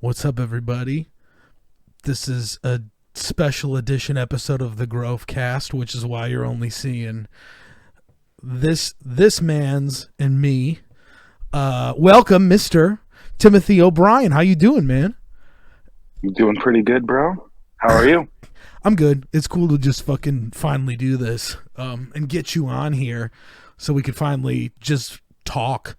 What's up, everybody? This is a special edition episode of the Grovecast, which is why you're only seeing this man's and me. Welcome, Mr. Timothy O'Brien. How you doing, man? I'm doing pretty good, bro. How are you? I'm good. It's cool to just fucking finally do this and get you on here so we could finally just talk.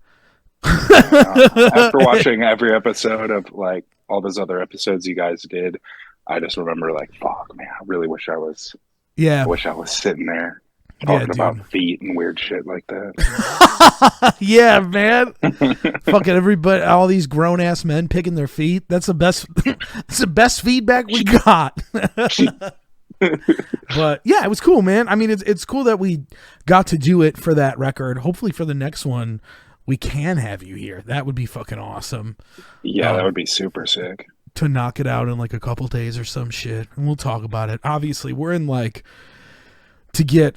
After watching every episode of like all those other episodes you guys did, I just remember like, fuck, man, I really wish I was. Yeah, I wish I was sitting there talking about feet and weird shit like that. Yeah, man. Fucking everybody, all these grown ass men picking their feet. That's the best. That's the best feedback we got. But yeah, it was cool, man. I mean, it's cool that we got to do it for that record. Hopefully, for the next one, we can have you here. That would be fucking awesome. Yeah, that would be super sick. To knock it out in like a couple days or some shit, and we'll talk about it. Obviously, we're in like to get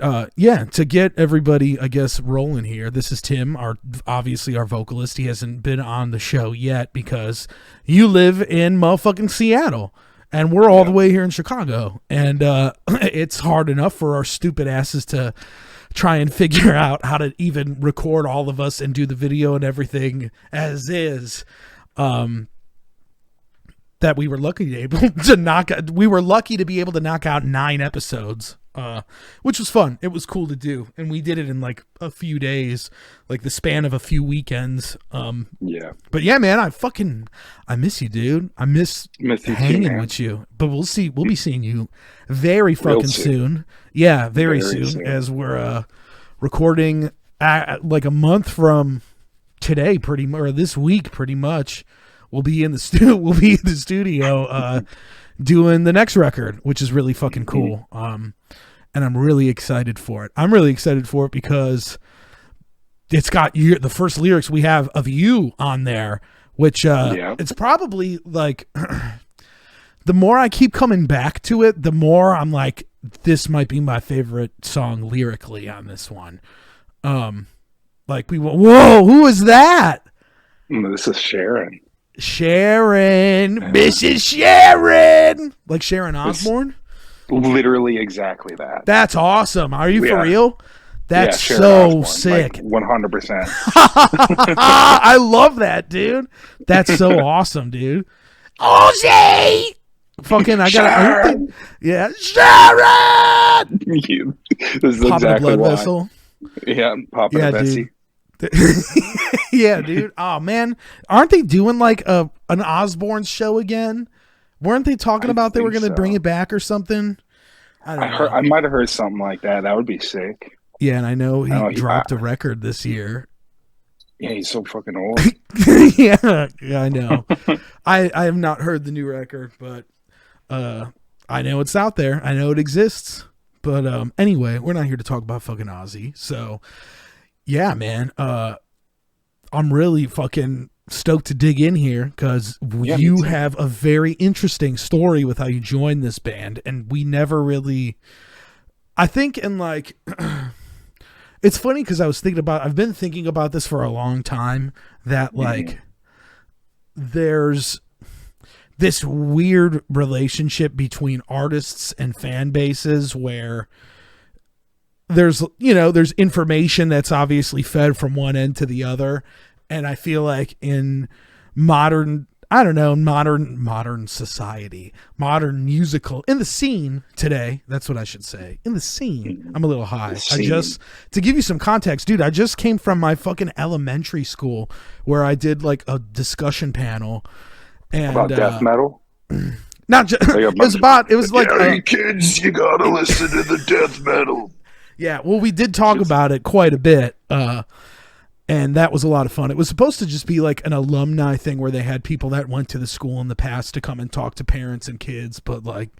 everybody, I guess, rolling here. This is Tim, our vocalist. He hasn't been on the show yet because you live in motherfucking Seattle. And we're all the way here in Chicago. And it's hard enough for our stupid asses to try and figure out how to even record all of us and do the video and everything as is. That we were lucky to be able to knock out 9 episodes, which was fun. It was cool to do, and we did it in like a few days, like the span of a few weekends. Yeah. But yeah, man, I miss you, dude. I miss you hanging with you. But we'll be seeing you very fucking soon. Yeah, very soon, as we're recording like a month from today, or this week, pretty much. We'll be in the studio doing the next record, which is really fucking cool. And I'm really excited for it. I'm really excited for it because it's got the first lyrics we have of you on there, which it's probably like the more I keep coming back to it, the more I'm like, this might be my favorite song lyrically on this one. Like whoa, who is that? This is Sharon, Mrs. Sharon, like Sharon Osbourne. Literally exactly that. That's awesome. Are you for real? That's so Osbourne, sick. Like 100%. I love that, dude. That's so awesome, dude. Ozzy! Fucking, I got it. Yeah, Sharon! This is Popping exactly a blood why. vessel. Yeah, popping a Bessie. Yeah, dude. Oh man, aren't they doing like an Osbourne show again? Weren't they talking about they were going to bring it back or something? I don't know. I might have heard something like that. That would be sick. Yeah, and I know he dropped a record this year. Yeah, he's so fucking old. yeah, I know. I have not heard the new record, but I know it's out there. I know it exists. But anyway, we're not here to talk about fucking Ozzy. So yeah, man. I'm really fucking stoked to dig in here because you have a very interesting story with how you joined this band, and we never really. I think in like, it's funny because I've been thinking about this for a long time, that like there's this weird relationship between artists and fan bases where there's information that's obviously fed from one end to the other. And I feel like in modern society, modern musical, in the scene today, that's what I should say. In the scene, I'm a little high. To give you some context, dude, I just came from my fucking elementary school where I did like a discussion panel. And, about death metal? Not just, it was like, hey kids, you gotta listen to the death metal. Yeah, well, we did talk about it quite a bit, and that was a lot of fun. It was supposed to just be like an alumni thing where they had people that went to the school in the past to come and talk to parents and kids, but like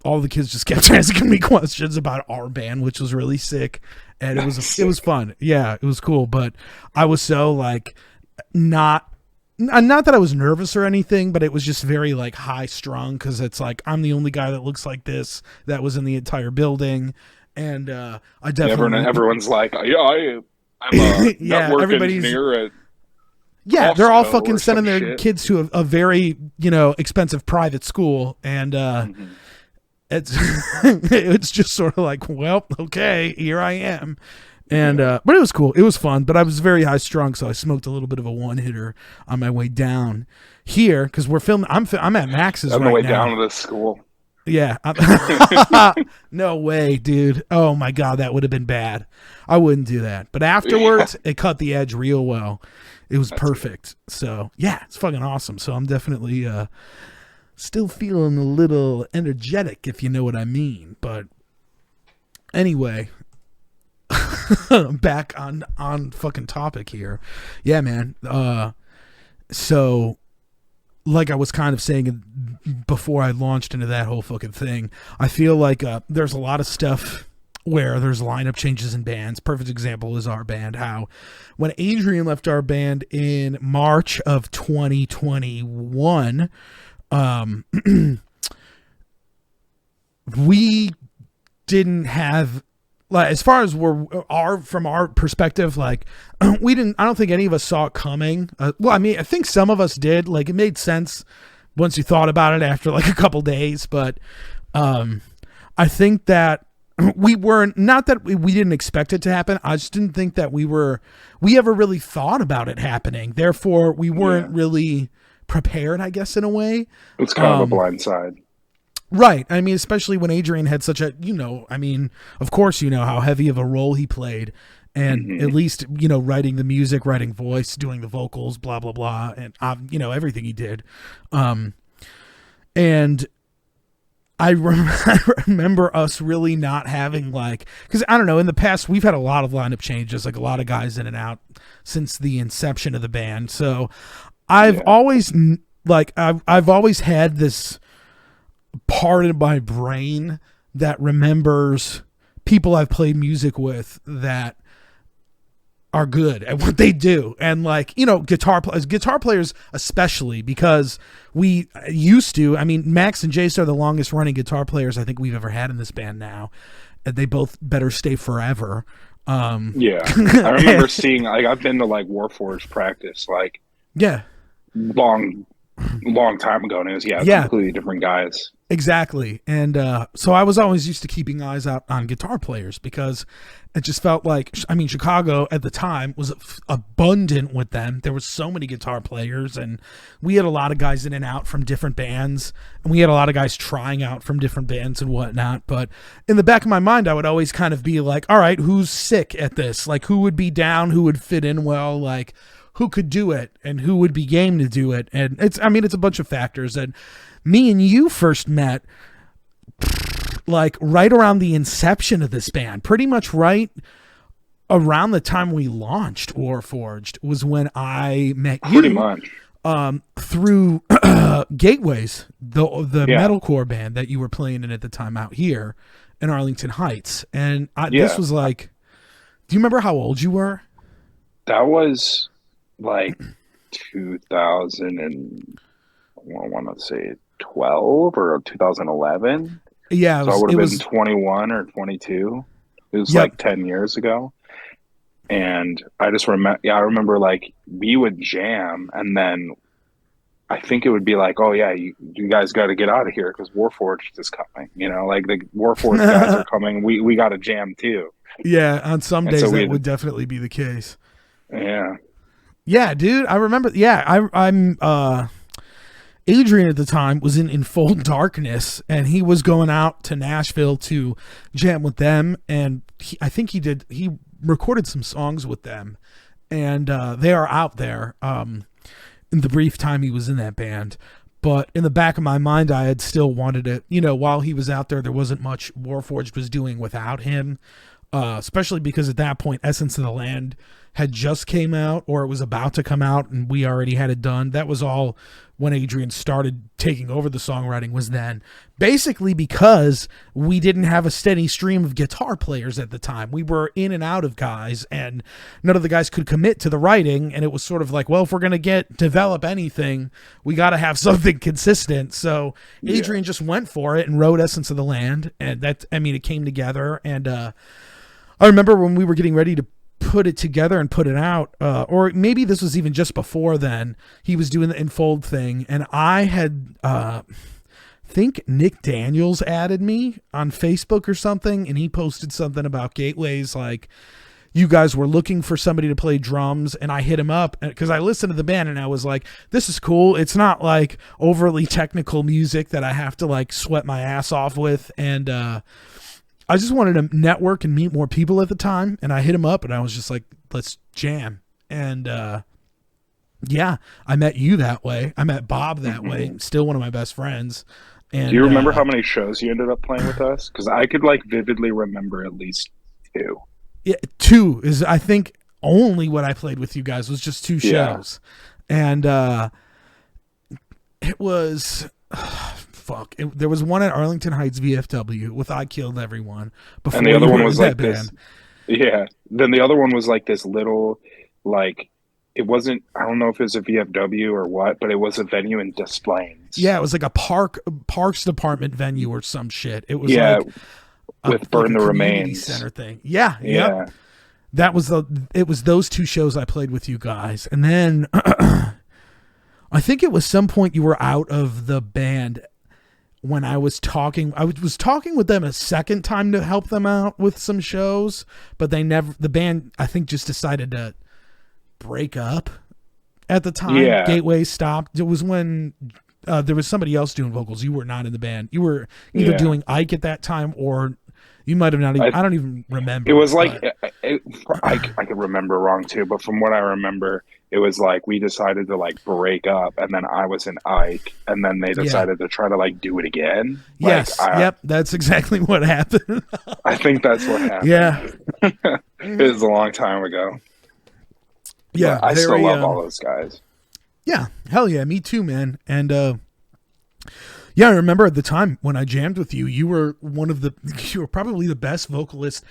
all the kids just kept asking me questions about our band, which was really sick, and it was fun. Yeah, it was cool, but I was so like not that I was nervous or anything, but it was just very like high strung because it's like I'm the only guy that looks like this that was in the entire building. And I definitely everyone's like, I'm a network engineer at Yeah, they're all Costco fucking or sending some their shit. kids to a very, expensive private school. And it's it's just sort of like, well, okay, here I am. And but it was cool. It was fun. But I was very high strung, so I smoked a little bit of a one hitter on my way down here because we're filming. I'm at Max's On right the way now. down to the school. Yeah. No way, dude. Oh my God, that would have been bad. I wouldn't do that. But afterwards, it cut the edge real well. It was perfect. So yeah, it's fucking awesome. So I'm definitely still feeling a little energetic, if you know what I mean. But anyway, back on fucking topic here. Yeah, man. So like I was kind of saying before I launched into that whole fucking thing, I feel like there's a lot of stuff where there's lineup changes in bands. Perfect example is our band. How when Adrian left our band in March of 2021, we didn't have, like, as far as from our perspective, like I don't think any of us saw it coming. Well, I mean, I think some of us did. Like, it made sense once you thought about it after like a couple days, but I think that we weren't, not that we didn't expect it to happen. I just didn't think that we ever really thought about it happening. Therefore, we weren't really prepared, I guess, in a way. It's kind of a blind side. Right. I mean, especially when Adrian had such a, I mean, of course, how heavy of a role he played. And at least, writing the music, writing voice, doing the vocals, blah, blah, blah. And, everything he did. And I remember us really not having, like, because I don't know, in the past we've had a lot of lineup changes, like a lot of guys in and out since the inception of the band. So I've always had this part of my brain that remembers people I've played music with that are good at what they do. And like, guitar players especially, because we used to, I mean, Max and Jace are the longest running guitar players I think we've ever had in this band now. And they both better stay forever. Yeah. I remember seeing, like, I've been to like Warforged practice, like, long time ago, and it was completely different guys. Exactly. And so I was always used to keeping eyes out on guitar players because it just felt like, I mean, Chicago at the time was abundant with them. There was so many guitar players, and we had a lot of guys in and out from different bands, and we had a lot of guys trying out from different bands and whatnot. But in the back of my mind, I would always kind of be like, all right, who's sick at this? Like, who would be down? Who would fit in well? Like, who could do it and who would be game to do it? And it's a bunch of factors. And me and you first met like right around the inception of this band, pretty much right around the time we launched Warforged was when I met you. Pretty much. Through Gateways, the metalcore band that you were playing in at the time out here in Arlington Heights. And this was like, do you remember how old you were? That was like 2000 and I want to say 12 or 2011. Yeah, so I would have been 21 or 22. It was like 10 years ago. And I just remember, I remember like we would jam, and then I think it would be like, oh yeah, you guys got to get out of here because Warforged is coming. Like the Warforged guys are coming. We got to jam too. Yeah, on some days so that would definitely be the case. Yeah. Yeah, dude, I remember. Yeah, I'm. Adrian at the time was in Full Darkness, and he was going out to Nashville to jam with them, and I think he recorded some songs with them, and they are out there. In the brief time he was in that band, but in the back of my mind, I had still wanted to. While he was out there wasn't much Warforged was doing without him. Especially because at that point, Essence of the Land had just came out, or it was about to come out, and we already had it done. That was all when Adrian started taking over the songwriting, was then. Basically because we didn't have a steady stream of guitar players at the time. We were in and out of guys, and none of the guys could commit to the writing, and it was sort of like, well, if we're going to develop anything, we got to have something consistent. So Adrian just went for it and wrote Essence of the Land, and it came together, and I remember when we were getting ready to put it together and put it out, or maybe this was even just before then. He was doing the Enfold thing, and I had think Nick Daniels added me on Facebook or something, and he posted something about Gateways, like you guys were looking for somebody to play drums, and I hit him up because I listened to the band and I was like, this is cool. It's not like overly technical music that I have to like sweat my ass off with, and I just wanted to network and meet more people at the time, and I hit him up and I was just like, let's jam. And yeah, I met you that way. I met Bob that way. Still one of my best friends. And, do you remember how many shows you ended up playing with us? Because I could like vividly remember at least 2. Yeah, 2 is, I think, only what I played with you guys was just 2 shows. Yeah. And it was there was one at Arlington Heights VFW with I Killed Everyone before, and the other one was like this. Yeah. Then the other one was like this little, like, it wasn't, I don't know if it was a VFW or what, but it was a venue in Des Plaines. Yeah, it was like a parks department venue or some shit. It was with Burn the Remains center thing. Yeah. That was it was those 2 shows I played with you guys. And then I think it was some point you were out of the band when I was talking with them a second time to help them out with some shows, but the band I think just decided to break up at the time. Yeah. Gateway stopped. It was when there was somebody else doing vocals. You were not in the band. You were either doing Ike at that time, or you might have not even, I don't even remember. It was like, I could remember wrong too, but from what I remember, it was like we decided to like break up, and then I was in Ike, and then they decided to try to like do it again. Yes, yep, that's exactly what happened. I think that's what happened. Yeah. It was a long time ago. Yeah, but I still love all those guys. Yeah, hell yeah, me too, man. And yeah, I remember at the time when I jammed with you, you were probably the best vocalist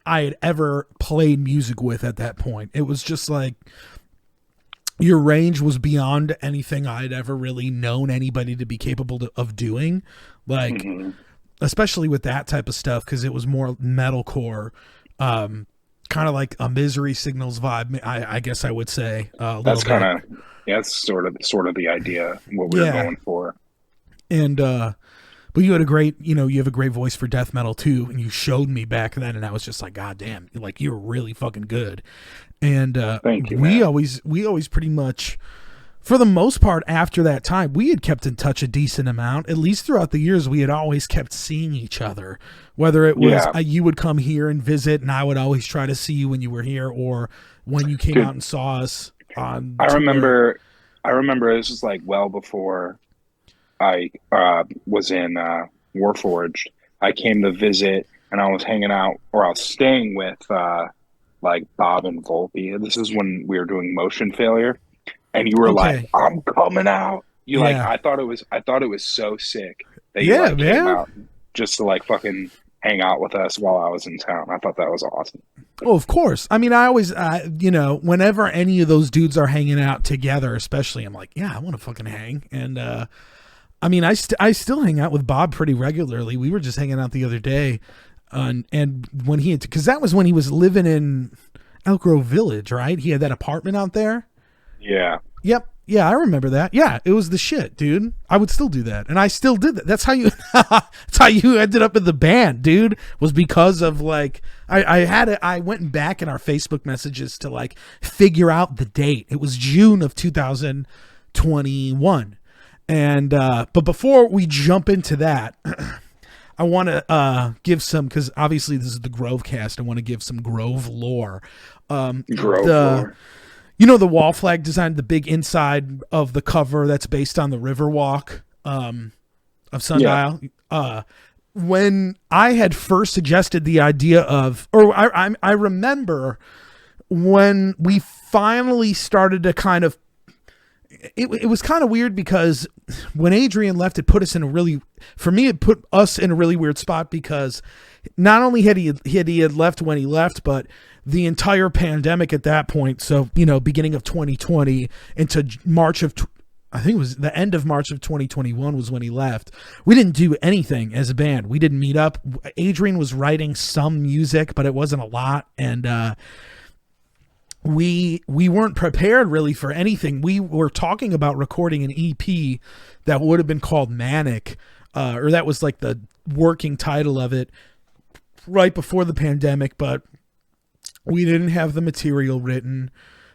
I had ever played music with at that point. It was just like your range was beyond anything I'd ever really known anybody to be capable of doing. Like, especially with that type of stuff, because it was more metalcore, kind of like a Misery Signals vibe, I guess I would say. That's kind of, that's sort of the idea, what we were going for. And but you had a great, you have a great voice for death metal too, and you showed me back then, and I was just like, God damn, like you're really fucking good. And thank you, we always pretty much, for the most part, after that time, we had kept in touch a decent amount. At least throughout the years, we had always kept seeing each other. Whether it was you would come here and visit, and I would always try to see you when you were here, or when you came out and saw us on tour. I remember this was like well before I was in Warforged. I came to visit, and I was hanging out, or I was staying with like Bob and Volpe. This is when we were doing Motion Failure, and you were like, "I'm coming out." Like, I thought it was so sick that you came out just to like fucking hang out with us while I was in town. I thought that was awesome. Oh, of course. I mean, I always, whenever any of those dudes are hanging out together, especially, I'm like, yeah, I want to fucking hang. And I mean, I still hang out with Bob pretty regularly. We were just hanging out the other day, and when because that was when he was living in Elk Grove Village, right? He had that apartment out there. Yeah. Yep. Yeah, I remember that. Yeah, it was the shit, dude. I would still do that, and I still did that. That's how you ended up in the band, dude. Was because of like I went back in our Facebook messages to like figure out the date. It was June of 2021, and but before we jump into that, I want to give some, because obviously this is the Grovecast. I want to give some Grove lore. Lore. You know the wall flag design, the big inside of the cover that's based on the Riverwalk of Sundial. Yeah. When I had first suggested the idea of, or I remember when we finally started to kind of, it was kind of weird because when Adrian left, it put us in a really, for me, it put us in a really weird spot, because not only had he left when he left, but the entire pandemic at that point. So, beginning of 2020 into March of, I think it was the end of March of 2021 was when he left. We didn't do anything as a band. We didn't meet up. Adrian was writing some music, but it wasn't a lot. And we weren't prepared really for anything. We were talking about recording an EP that would have been called Manic, or that was like the working title of it right before the pandemic, but we didn't have the material written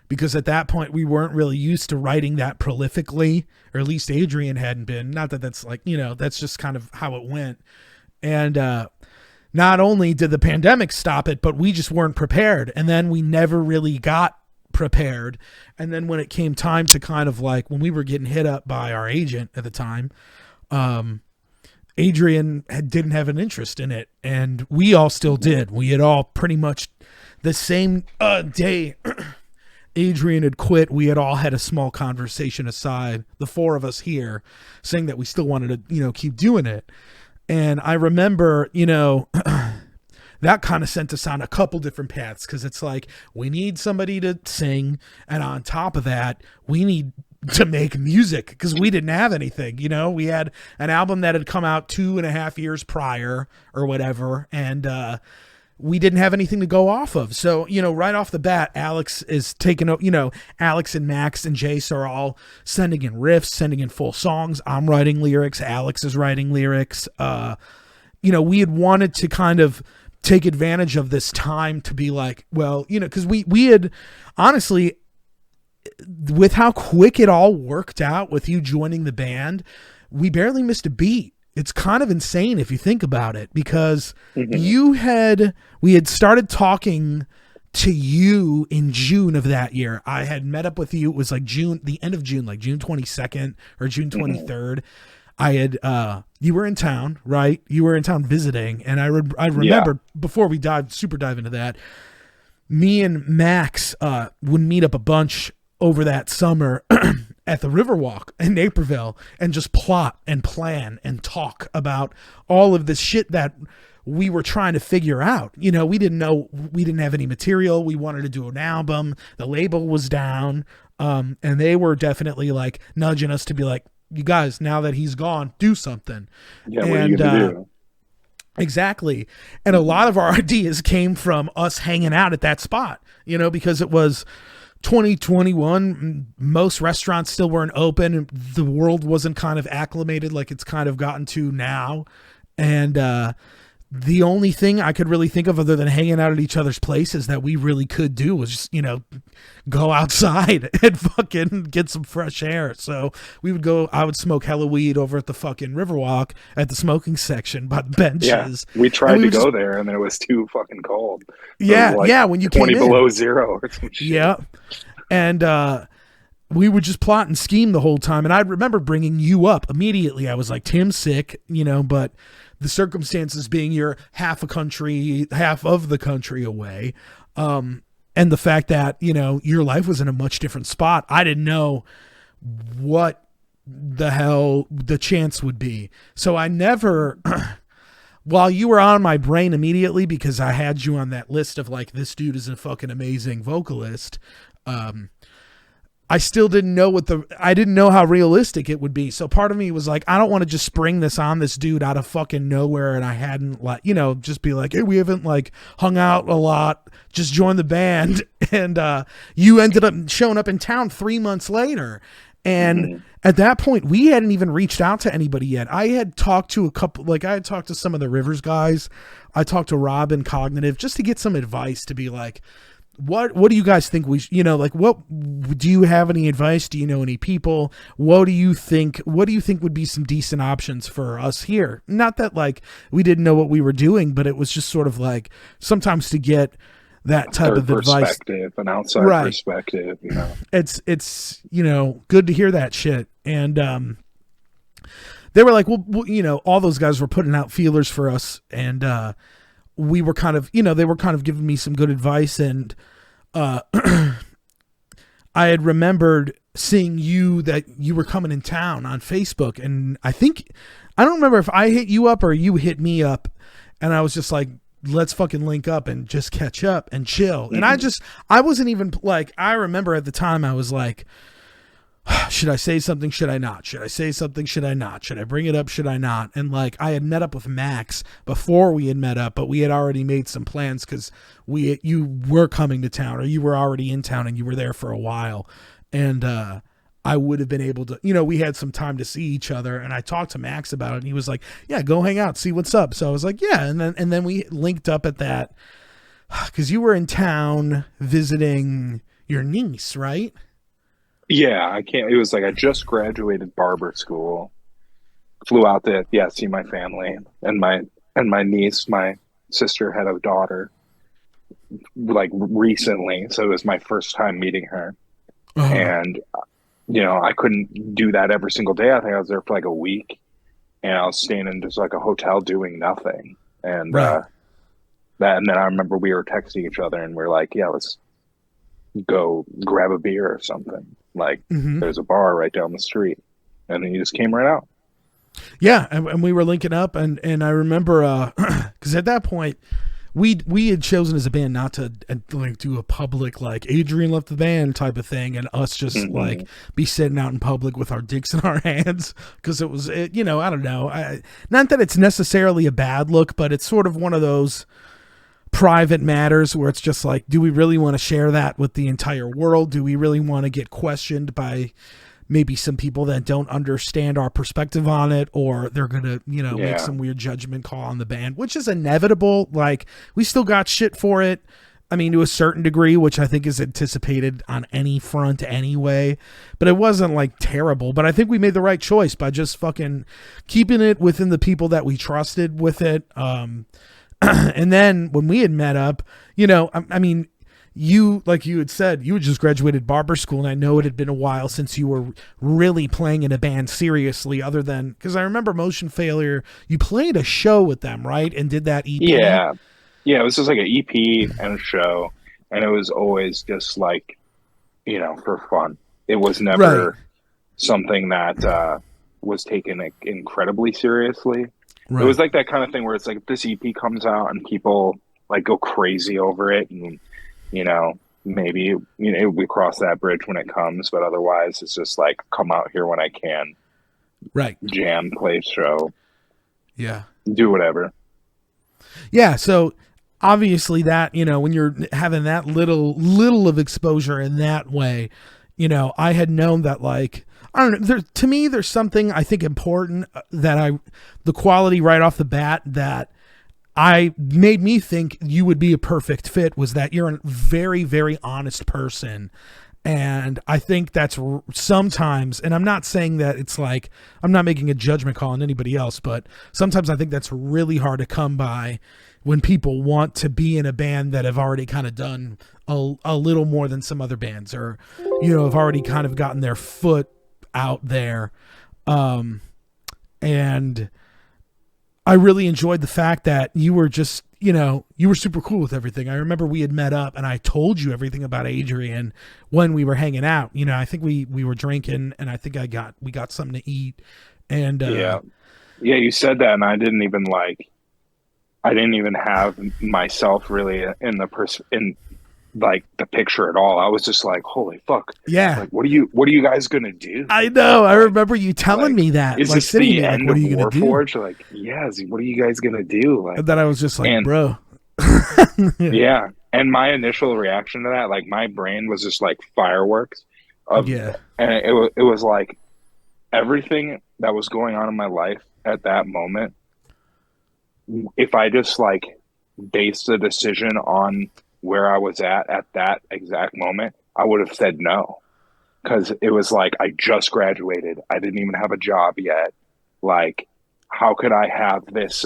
because at that point we weren't really used to writing that prolifically, or at least Adrian hadn't been. Not that that's like, that's just kind of how it went. And not only did the pandemic stop it, but we just weren't prepared. And then we never really got prepared. And then when it came time to kind of like, when we were getting hit up by our agent at the time, Adrian didn't have an interest in it. And we all still did. We had all pretty much the same day Adrian had quit, we had all had a small conversation aside, the four of us here, saying that we still wanted to, keep doing it. And I remember, that kind of sent us on a couple different paths, because it's like, we need somebody to sing, and on top of that, we need to make music, because we didn't have anything. We had an album that had come out 2.5 years prior or whatever, and we didn't have anything to go off of. So, right off the bat, Alex is taking, Alex and Max and Jace are all sending in riffs, sending in full songs. I'm writing lyrics. Alex is writing lyrics. We had wanted to kind of take advantage of this time to be like, well, because we had honestly, with how quick it all worked out with you joining the band, we barely missed a beat. It's kind of insane if you think about it, because we had started talking to you in June of that year. I had met up with you. It was like the end of June, like June 22nd or June 23rd. I had, you were in town, right? You were in town visiting. And I remember before we super dive into that, me and Max, would meet up a bunch over that summer at the Riverwalk in Naperville and just plot and plan and talk about all of this shit that we were trying to figure out. We didn't have any material. We wanted to do an album. The label was down. And they were definitely like nudging us to be like, you guys, now that he's gone, do something. Yeah. What are you going to do? Exactly. And a lot of our ideas came from us hanging out at that spot, because it was 2021, most restaurants still weren't open. The world wasn't kind of acclimated like it's kind of gotten to now. And the only thing I could really think of other than hanging out at each other's places that we really could do was just, go outside and fucking get some fresh air. So I would smoke hella weed over at the fucking Riverwalk at the smoking section by the benches. Yeah, we tried to go there and then it was too fucking cold. Yeah, when you 20 came below in. zero or some shit. Yeah. And we would just plot and scheme the whole time. And I remember bringing you up immediately. I was like, Tim's sick, but the circumstances being you're half of the country away. And the fact that, your life was in a much different spot. I didn't know what the hell the chance would be. So I never, while you were on my brain immediately because I had you on that list of like, this dude is a fucking amazing vocalist. I still didn't know I didn't know how realistic it would be. So part of me was like, I don't want to just spring this on this dude out of fucking nowhere. And I hadn't just be like, hey, we haven't like hung out a lot. Just join the band. And, you ended up showing up in town 3 months later. And at that point we hadn't even reached out to anybody yet. I had talked to I had talked to some of the Rivers guys. I talked to Rob and Cognitive just to get some advice to be like, what do you guys think what do you have any advice? Do you know any people? What do you think would be some decent options for us here? Not that like we didn't know what we were doing, but it was just sort of like sometimes to get that type of advice, an outside perspective, It's good to hear that shit. And they were like, well, all those guys were putting out feelers for us, and we were kind of, they were kind of giving me some good advice. And I had remembered seeing that you were coming in town on Facebook. And I don't remember if I hit you up or you hit me up. And I was just like, let's fucking link up and just catch up and chill. And I wasn't even like, I remember at the time I was like, should I say something? Should I not? Should I say something? Should I not? Should I bring it up? Should I not? And like, I had met up with Max before we had met up, but we had already made some plans because you were coming to town, or you were already in town and you were there for a while. And, I would have been able to, we had some time to see each other, and I talked to Max about it, and he was like, yeah, go hang out, see what's up. So I was like, yeah. And then we linked up at that, cause you were in town visiting your niece, right? Yeah, I can't. It was like I just graduated barber school, flew out to see my family and my niece, my sister had a daughter like recently, so it was my first time meeting her, Uh-huh. and I couldn't do that every single day. I think I was there for like a week, and I was staying in just like a hotel doing nothing, and Right. and then I remember we were texting each other, and we're like, yeah, let's go grab a beer or something. Like, Mm-hmm. there's a bar right down the street, and then he just came right out. Yeah, and we were linking up, and I remember because at that point we had chosen as a band not to like do a public like Adrian left the band type of thing, and us just Hmm. like be sitting out in public with our dicks in our hands, because I don't know, not that it's necessarily a bad look, but it's sort of one of those private matters where it's just like, do we really want to share that with the entire world? Do we really want to get questioned by maybe some people that don't understand our perspective on it, or they're gonna make Yeah, some weird judgment call on the band, which is inevitable. Like, we still got shit for it, I mean, to a certain degree, which I think is anticipated on any front anyway, but it wasn't like terrible. But I think we made the right choice by just fucking keeping it within the people that we trusted with it. And then when we had met up, I mean, you, like you had said, you had just graduated barber school, and I know it had been a while since you were really playing in a band seriously, other than, because I remember Motion Failure, you played a show with them, right? And did that EP. yeah, yeah. It was just like an EP and a show, and it was always just like for fun. It was Right. never something that was taken like, incredibly seriously. It was Right. like that kind of thing where it's like this EP comes out and people like go crazy over it, and maybe we cross that bridge when it comes, but otherwise it's just like come out here when I can, Right. jam, play show, Yeah. do whatever. Yeah. So obviously that, when you're having that little of exposure in that way, I had known that, like, I don't know, to me, there's something I think important, the quality right off the bat that I made me think you would be a perfect fit was that you're a very, very honest person. And I think that's sometimes, and I'm not saying that it's like, I'm not making a judgment call on anybody else, but sometimes I think that's really hard to come by when people want to be in a band that have already kind of done a little more than some other bands, or, have already kind of gotten their foot out there. Um, and I really enjoyed the fact that you were just, you were super cool with everything. I remember we had met up and I told you everything about Adrian when we were hanging out. I think we were drinking, and I think we got something to eat. And Yeah. Yeah, you said that, and I didn't even have myself really in in like the picture at all. I was just like, holy fuck. yeah, Like, what are you guys gonna do? I know. I Like, remember you telling like, me that, is like this sitting the there, like, end what are of you going to do? Warforged? Like, yes, what are you guys gonna do? Like, And then I was just like, and bro. yeah. And my initial reaction to that, like my brain was just like fireworks of, Yeah. and it was like everything that was going on in my life at that moment. If I just like based the decision on where I was at that exact moment, I would have said no. Because it was like I just graduated. I didn't even have a job yet. Like, how could I have this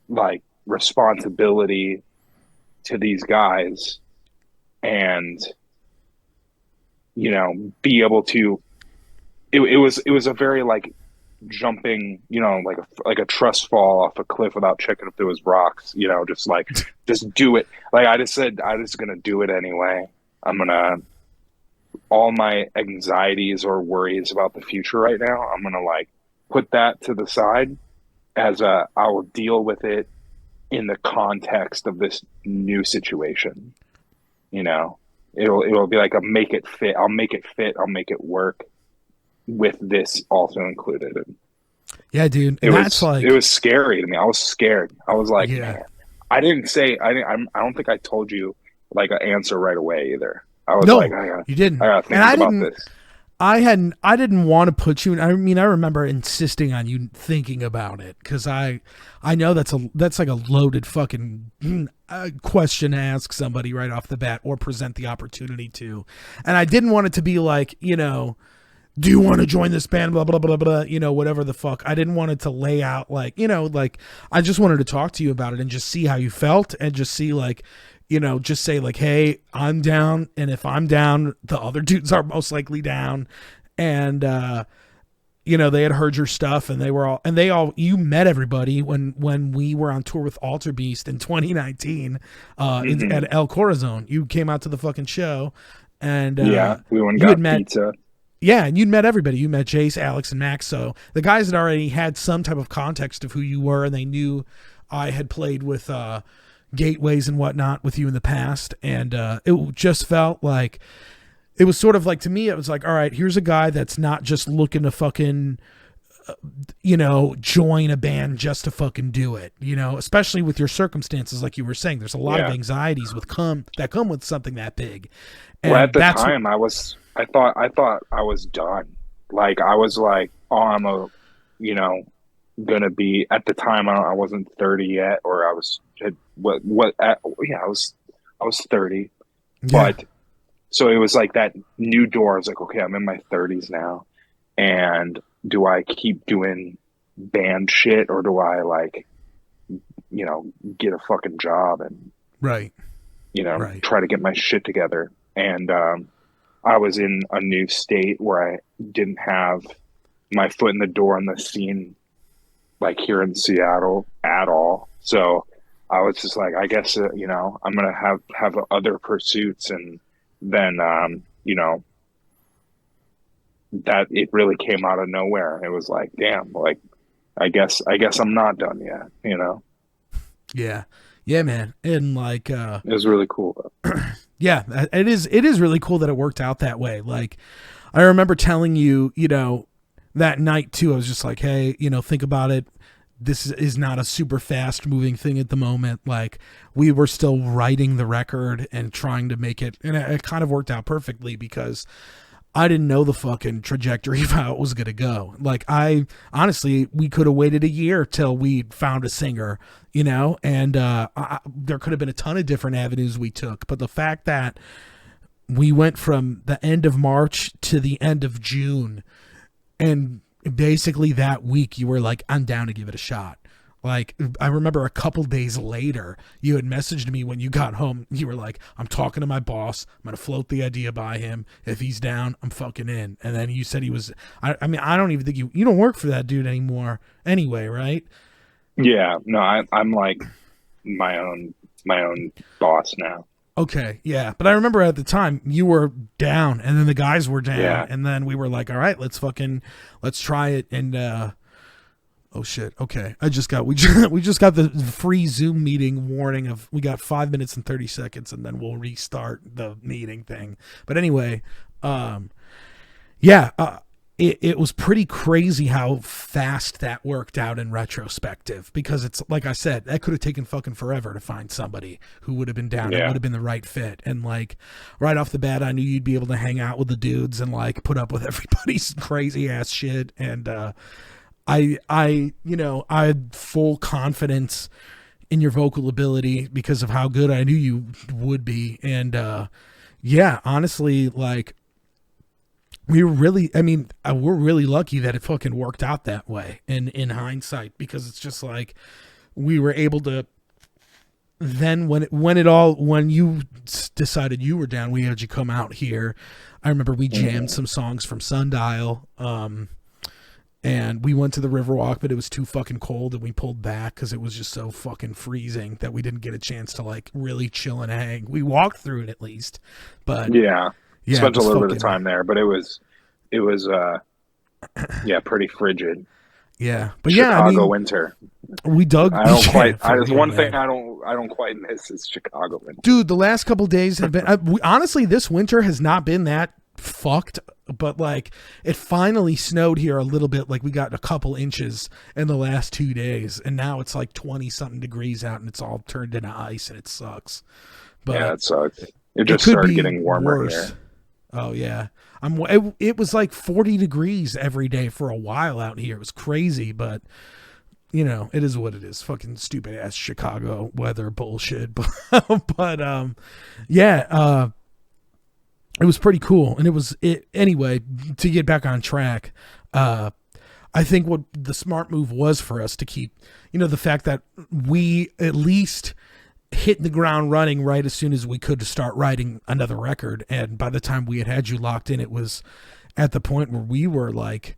like responsibility to these guys and be able to it was a very like jumping, like a trust fall off a cliff without checking if there was rocks, just like just do it. Like I just said I was gonna do it anyway. I'm gonna all my anxieties or worries about the future right now, I'm gonna like put that to the side as I will deal with it in the context of this new situation, you know? it'll be like a make it fit. I'll make it fit. I'll make it work with this also included. And Yeah, dude. it And that's was it like, was scary to me. I was scared. I was like, yeah. man, I don't think I told you like an answer right away either. I was like, No, you didn't. I gotta And think about this. I didn't want to put you in. I mean, I remember insisting on you thinking about it because I know that's like a loaded fucking question to ask somebody right off the bat or present the opportunity to. And I didn't want it to be like, do you want to join this band? Blah, blah, blah, blah, whatever the fuck. I didn't want it to lay out like, like I just wanted to talk to you about it and just see how you felt and just see like, just say like, hey, I'm down. And if I'm down, the other dudes are most likely down. And, they had heard your stuff and you met everybody when we were on tour with Alter Beast in 2019, at El Corazon. You came out to the fucking show and, we went and got pizza. Yeah, and you'd met everybody. You met Jace, Alex, and Max. So the guys had already had some type of context of who you were, and they knew I had played with Gateways and whatnot with you in the past. And it just felt like, it was sort of like, to me, it was like, all right, here's a guy that's not just looking to fucking, join a band just to fucking do it, especially with your circumstances. Like you were saying, there's a lot of anxieties that come with something that big. And well, at the time, I thought I was done. Like I was like, oh, I'm gonna be at the time. I wasn't 30 yet, or I was I was 30, but so it was like that new door. I was like, okay, I'm in my 30s now, and do I keep doing band shit or do I like, get a fucking job and try to get my shit together? And I was in a new state where I didn't have my foot in the door in the scene, like here in Seattle at all. So I was just like, I guess, I'm going to have other pursuits. And then, that it really came out of nowhere. It was like, damn, like, I guess I'm not done yet, Yeah. Yeah, man. And like, it was really cool. Yeah, it is really cool that it worked out that way. Like, I remember telling you, that night too, I was just like, hey, think about it. This is not a super fast moving thing at the moment. Like, we were still writing the record and trying to make it. And it kind of worked out perfectly because I didn't know the fucking trajectory of how it was going to go. Like, honestly, we could have waited a year till we found a singer, and there could have been a ton of different avenues we took. But the fact that we went from the end of March to the end of June, and basically that week you were like, I'm down to give it a shot. Like, I remember a couple days later, you had messaged me when you got home. You were like, I'm talking to my boss. I'm going to float the idea by him. If he's down, I'm fucking in. And then you said he was, I mean, I don't even think you don't work for that dude anymore anyway, right? Yeah, no, I'm like my own boss now. Okay, yeah. But I remember at the time you were down and then the guys were down. And then we were like, all right, let's try it. And, oh shit. Okay. we just got the free Zoom meeting warning of we got 5 minutes and 30 seconds and then we'll restart the meeting thing. But anyway, it was pretty crazy how fast that worked out in retrospective, because it's like I said, that could have taken fucking forever to find somebody who would have been down and would have been the right fit. And like right off the bat, I knew you'd be able to hang out with the dudes and like put up with everybody's crazy ass shit. And, I had full confidence in your vocal ability because of how good I knew you would be. And, honestly, like we're really lucky that it fucking worked out that way in hindsight, because it's just like we were able to then when you decided you were down, we had you come out here. I remember we jammed some songs from Sundial, and we went to the Riverwalk, but it was too fucking cold and we pulled back because it was just so fucking freezing that we didn't get a chance to like really chill and hang. We walked through it at least, but spent a little bit of time there, but it was pretty frigid. Yeah, but Chicago winter. We dug. I don't quite. For There's real, one man. thing I don't quite miss is Chicago winter. Dude, the last couple days have been honestly, this winter has not been that fucked, but like it finally snowed here a little bit. Like we got a couple inches in the last 2 days, and now it's like 20 something degrees out, and it's all turned into ice, and it sucks. But Yeah, it sucks. It just started getting warmer here. Oh yeah, it was like 40 degrees every day for a while out here. It was crazy, but you know, it is what it is. Fucking stupid ass Chicago weather bullshit. But yeah, it was pretty cool. And anyway, to get back on track, I think what the smart move was for us to keep, you know, the fact that we at least hit the ground running right as soon as we could to start writing another record. And by the time we had you locked in, it was at the point where we were like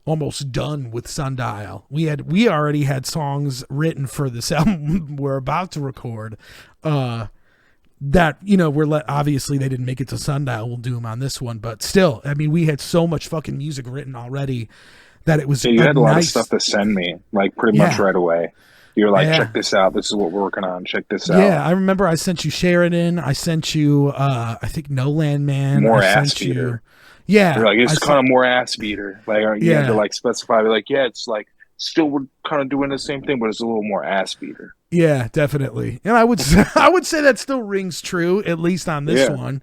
almost done with Sundial. We already had songs written for this album we're about to record. That, you know, obviously they didn't make it to Sundial. We'll do them on this one, but still, I mean, we had so much fucking music written already that it was. So you had a lot of stuff to send me, like pretty much right away. You're like, check this out. This is what we're working on. Check this out. Yeah, I remember I sent you Sheridan. I sent you, I think No Land Man. More I ass sent beater. you. Yeah, you're like, it's kind of more ass beater. Like you had to like specify, like, yeah, it's like still we're kind of doing the same thing, but it's a little more ass beater. Yeah, definitely. And I would say that still rings true, at least on this one.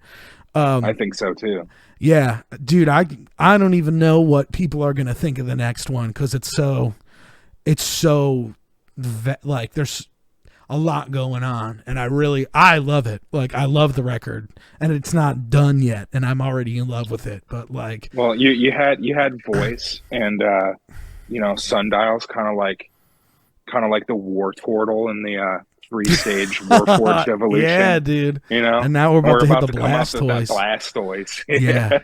I think so too. Yeah, dude, I don't even know what people are gonna think of the next one because it's so like there's a lot going on, and I love it. Like I love the record, and it's not done yet, and I'm already in love with it. But like, well, you had voice, and you know, Sundial's kind of like the war turtle in the 3-stage Warforged evolution. Yeah, dude. You know, and now we're about to hit the Blastoise. Blastoise. Yeah.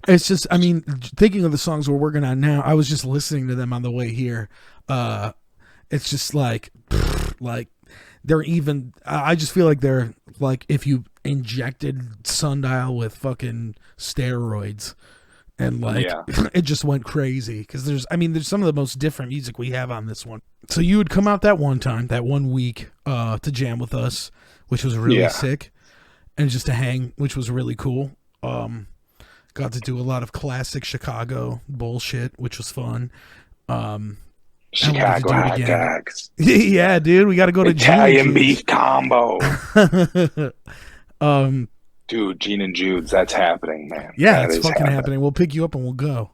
It's just, I mean, thinking of the songs we're working on now, I was just listening to them on the way here. It's just like they're even. I just feel like they're like if you injected Sundial with fucking steroids. And like it just went crazy because there's some of the most different music we have on this one. So you would come out that one week to jam with us, which was really sick, and just to hang, which was really cool. Got to do a lot of classic Chicago bullshit, which was fun. Chicago hot dogs. Yeah, dude, we got to go to Italian beef combo. Dude, Gene and Jude's, that's happening, man. Yeah, it's fucking happening. We'll pick you up and we'll go.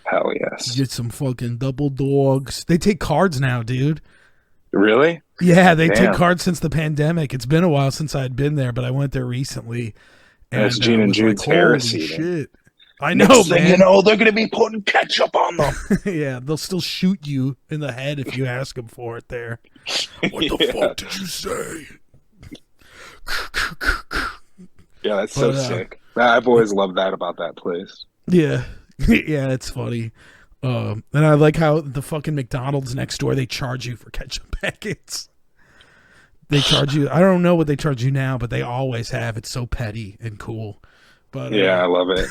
Hell yes. Get some fucking double dogs. They take cards now, dude. Really? Yeah, they take cards since the pandemic. It's been a while since I had been there, but I went there recently. And that's Gene and Jude's heresy. Shit. I know, next man. You know, they're going to be putting ketchup on them. Yeah, they'll still shoot you in the head if you ask them for it there. What the fuck did you say? Yeah, that's so sick. I've always loved that about that place. Yeah. Yeah, it's funny. And I like how the fucking McDonald's next door, they charge you for ketchup packets. They charge you. I don't know what they charge you now, but they always have. It's so petty and cool. But yeah, I love it.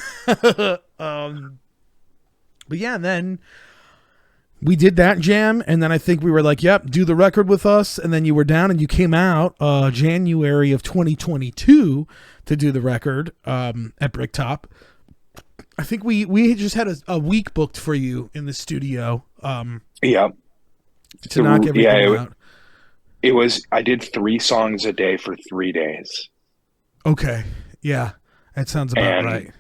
But yeah, then we did that jam, and then I think we were like, yep, do the record with us, and then you were down and you came out January of 2022 to do the record at Bricktop. I think we just had a week booked for you in the studio. Yep. To knock everything out. It was, I did 3 songs a day for 3 days. Okay. Yeah. That sounds about right.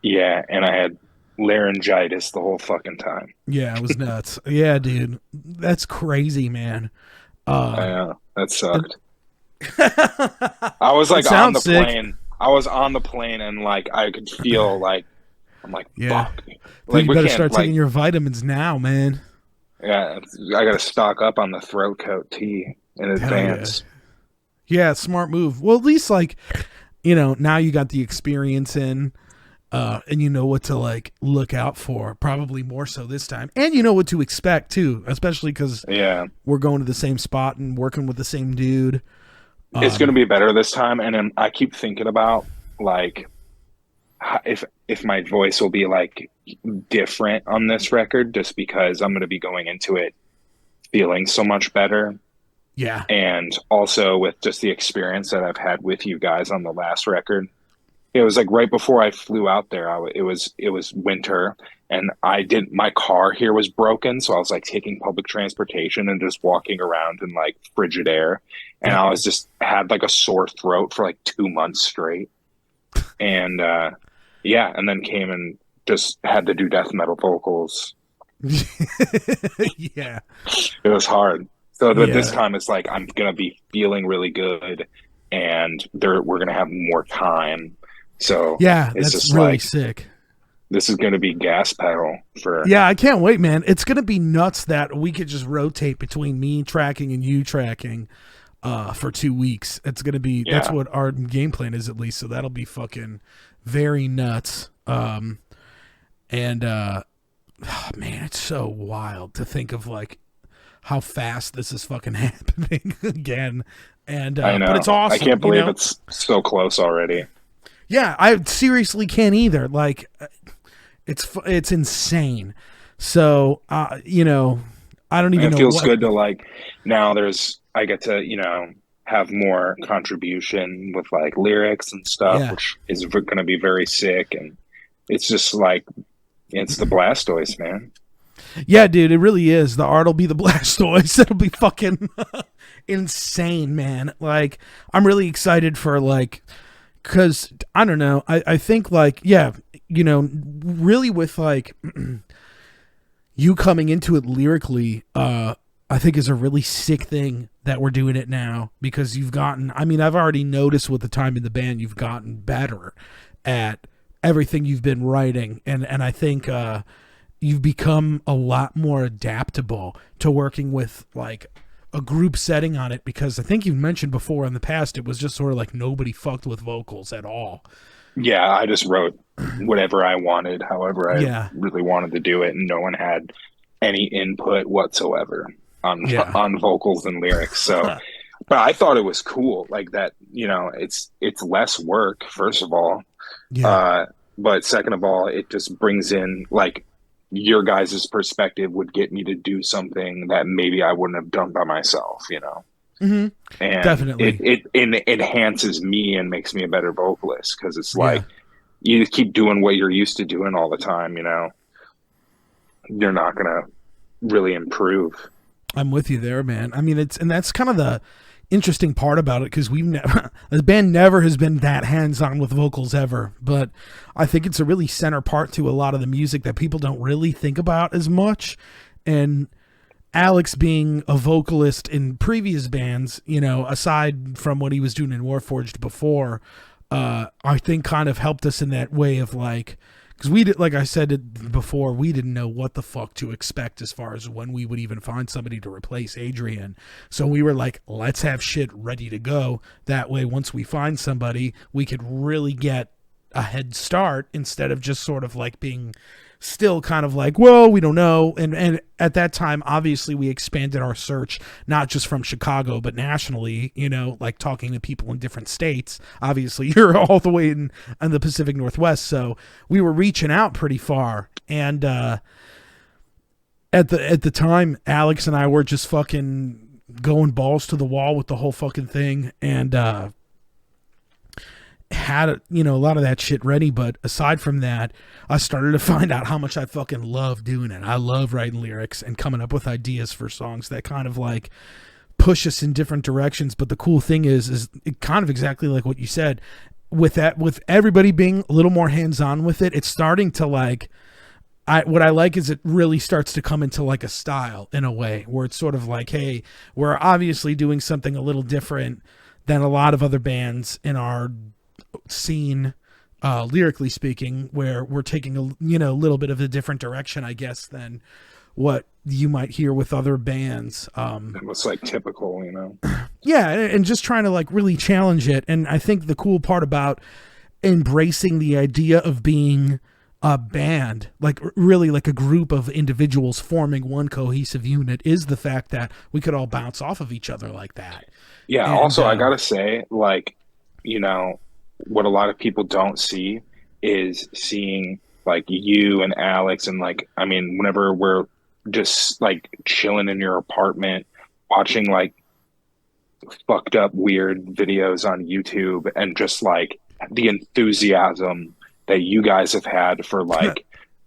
Yeah. And I had laryngitis the whole fucking time. Yeah, it was nuts. Yeah, dude. That's crazy, man. I know. That sucked. I was like on the plane. I was on the plane and like I could feel like I'm like, fuck. Like, you better start taking your vitamins now, man. Yeah, I got to stock up on the throat coat tea in advance. Yeah, smart move. Well, at least like, you know, now you got the experience in, and you know what to like look out for. Probably more so this time, and you know what to expect too, especially because we're going to the same spot and working with the same dude. It's going to be better this time, and I keep thinking about like if my voice will be like different on this record, just because I'm going to be going into it feeling so much better. Yeah. And also with just the experience that I've had with you guys on the last record. It was like right before I flew out there. It was winter, and I didn't. My car here was broken, so I was like taking public transportation and just walking around in like frigid air, and Yep. I was just had like a sore throat for like 2 months straight, and yeah, and then came and just had to do death metal vocals. Yeah. It was hard. So this Yeah. time it's like I'm gonna be feeling really good, and we're gonna have more time. So Yeah, it's that's just really like sick. this is going to be gas pedal for. Yeah, I can't wait, man. It's gonna be nuts that we could just rotate between me tracking and you tracking for 2 weeks. It's gonna be that's Yeah, what our game plan is, at least. So that'll be fucking very nuts. And oh, man, it's so wild to think of like how fast this is fucking happening again. And I but it's know. I awesome, can't you believe know. it's so close already. Yeah, I seriously can't either. Like, it's insane. So, you know, I don't And even it know feels what. good to like now I get to, have more contribution with like lyrics and stuff, Yeah, which is going to be very sick. And it's just like, it's the Blastoise, man. yeah, dude, it really is. The art will be the Blastoise. It'll be fucking insane, man. Like, I'm really excited for like, cause I don't know. I think like, yeah, you know, really with like you coming into it lyrically, I think is a really sick thing that we're doing it now because you've gotten, I mean, I've already noticed with the time in the band, you've gotten better at everything you've been writing. And I think, you've become a lot more adaptable to working with like a group setting on it because I think you've mentioned before in the past, it was just sort of like nobody fucked with vocals at all. Yeah, I just wrote whatever I wanted, however I Yeah. really wanted to do it, and no one had any input whatsoever on Yeah. on vocals and lyrics. So, but I thought it was cool, like that. It's less work, first of all, Yeah. uh, but second of all, it just brings in like your guys' perspective would get me to do something that maybe I wouldn't have done by myself. Hmm. And Definitely. it enhances me and makes me a better vocalist because it's Yeah. like you keep doing what you're used to doing all the time, you're not gonna really improve. I'm with you there, man. I mean, and that's kind of the interesting part about it because we've never, the band never has been that hands on with vocals ever. But I think it's a really center part to a lot of the music that people don't really think about as much. And Alex being a vocalist in previous bands, you know, aside from what he was doing in Warforged before, I think kind of helped us in that way of like, because we did, like I said it before, we didn't know what the fuck to expect as far as when we would even find somebody to replace Adrian. So we were like, let's have shit ready to go. That way, once we find somebody, we could really get a head start instead of just sort of like being still kind of like, well, we don't know. And at that time, obviously, we expanded our search, not just from Chicago, but nationally, you know, like talking to people in different states. Obviously, you're all the way in the Pacific Northwest. So we were reaching out pretty far. And at the time, Alex and I were just fucking going balls to the wall with the whole fucking thing. And had you know a lot of that shit ready, but aside from that, I started to find out how much I fucking love doing it. I love writing lyrics and coming up with ideas for songs that kind of like push us in different directions. But the cool thing is it kind of exactly like what you said, with that, with everybody being a little more hands-on with it, it's starting to like, what I like is it really starts to come into like a style in a way where it's sort of like, hey, we're obviously doing something a little different than a lot of other bands in our scene, lyrically speaking, where we're taking a little bit of a different direction, I guess, than what you might hear with other bands. It was like typical. Yeah, and just trying to like really challenge it. And I think the cool part about embracing the idea of being a band, like really like a group of individuals forming one cohesive unit, is the fact that we could all bounce off of each other like that. Yeah. And Also, I gotta say, like, what a lot of people don't see is seeing like you and Alex, and like, I mean, whenever we're just like chilling in your apartment, watching like fucked up weird videos on YouTube, and just like the enthusiasm that you guys have had for like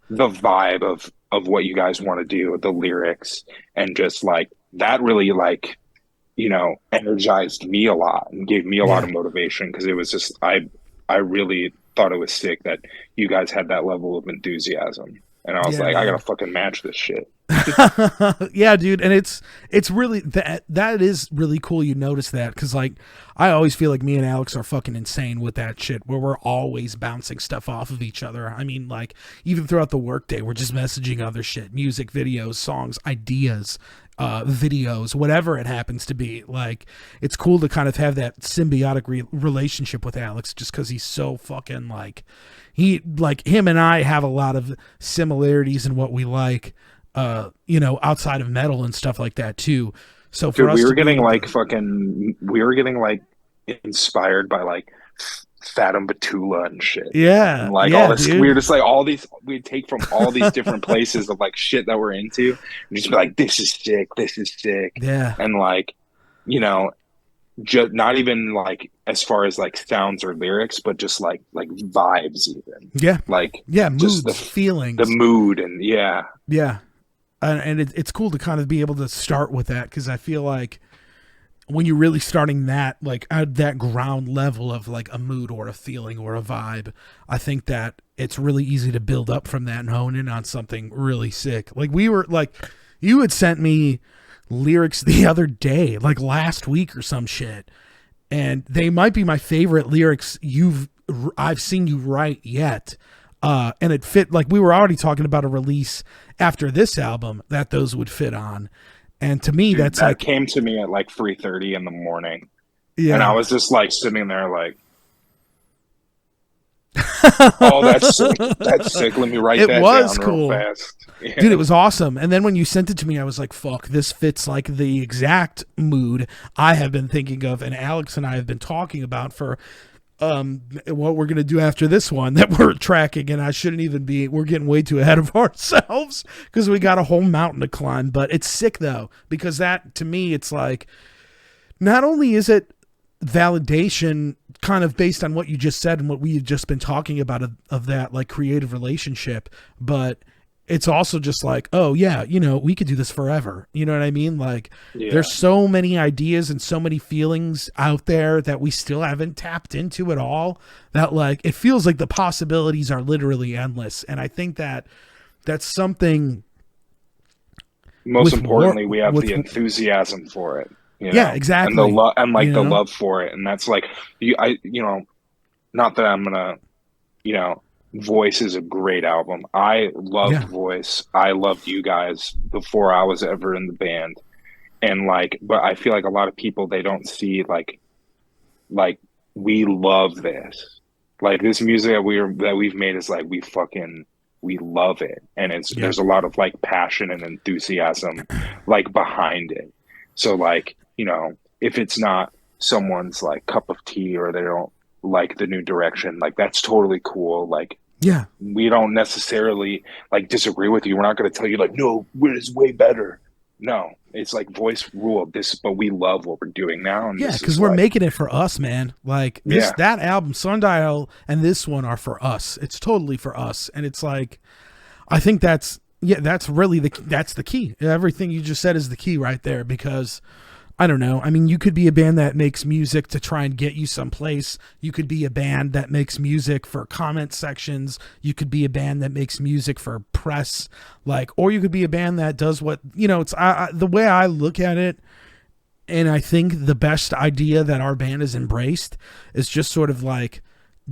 the vibe of what you guys want to do, the lyrics, and just like that really like, you know, energized me a lot and gave me a lot Yeah. of motivation, because it was just I really thought it was sick that you guys had that level of enthusiasm. And I was Yeah, like, I gotta man. fucking match this shit. Yeah, dude, and it's really that is really cool you notice that, because like I always feel like me and Alex are fucking insane with that shit, where we're always bouncing stuff off of each other. I mean, like, even throughout the workday we're just messaging other shit, music, videos, songs, ideas, videos, whatever it happens to be. Like, it's cool to kind of have that symbiotic relationship with Alex, just because he's so fucking like, him and I have a lot of similarities in what we like, you know, outside of metal and stuff like that too. So for Dude, us we to were be getting able like to, fucking, we were getting like inspired by like Fathom Batula and shit. And yeah, like all yeah, this, we dude, were just like all these, we'd take from all these different places of like shit that we're into, and just be like, this is sick, this is sick. yeah, And like, you know, just not even like as far as like sounds or lyrics, but just like vibes even. yeah, Like yeah, just moods, the feelings, mood, and yeah. yeah, and it's cool to kind of be able to start with that, because I feel like when you're really starting that, like at that ground level of like a mood or a feeling or a vibe, I think that it's really easy to build up from that and hone in on something really sick. Like, we were like, you had sent me lyrics the other day, like last week or some shit, and they might be my favorite lyrics I've seen you write yet. And it fit, like, we were already talking about a release after this album that those would fit on. And to me, Dude, that's that like, came to me at like 3:30 in the morning. And I yeah. was just like sitting there like, oh, that's sick. That's sick. Let me write It that was down real cool. fast. Dude, Yeah. it was awesome. And then when you sent it to me, I was like, fuck, this fits like the exact mood I have been thinking of, and Alex and I have been talking about for what we're gonna do after this one that we're tracking. And I shouldn't even be, we're getting way too ahead of ourselves because we got a whole mountain to climb. But it's sick though, because that, to me, it's like, not only is it validation kind of based on what you just said and what we've just been talking about of that like creative relationship, but it's also just like, oh yeah, you know, we could do this forever. You know what I mean? Like, Yeah. there's so many ideas and so many feelings out there that we still haven't tapped into at all, that like it feels like the possibilities are literally endless. And I think that that's something Most with war importantly, we have with the enthusiasm for it, you yeah, know, and the exactly. love, and like You the know? love for it. And that's like, you know, not that I'm gonna, you know, Voice is a great album. I loved Yeah. Voice. I loved you guys before I was ever in the band. And like, but I feel like a lot of people, they don't see like we love this. Like this music that we've made is like we love it. And it's Yeah. there's a lot of like passion and enthusiasm like behind it. So like, you know, if it's not someone's like cup of tea, or they don't like the new direction, like that's totally cool. Like Yeah. we don't necessarily like disagree with you. We're not going to tell you like, no, it's way better. No, it's like Voice ruled this, but we love what we're doing now, and Yeah, this because is we're like, making it for us, man. Like yeah, that album, Sundial, and this one are for us. It's totally for us, and it's like, I think that's, yeah, that's really that's the key. Everything you just said is the key right there, because I don't know. I mean, you could be a band that makes music to try and get you someplace. You could be a band that makes music for comment sections. You could be a band that makes music for press, like, or you could be a band that does what, you know, it's the way I look at it. And I think the best idea that our band has embraced is just sort of like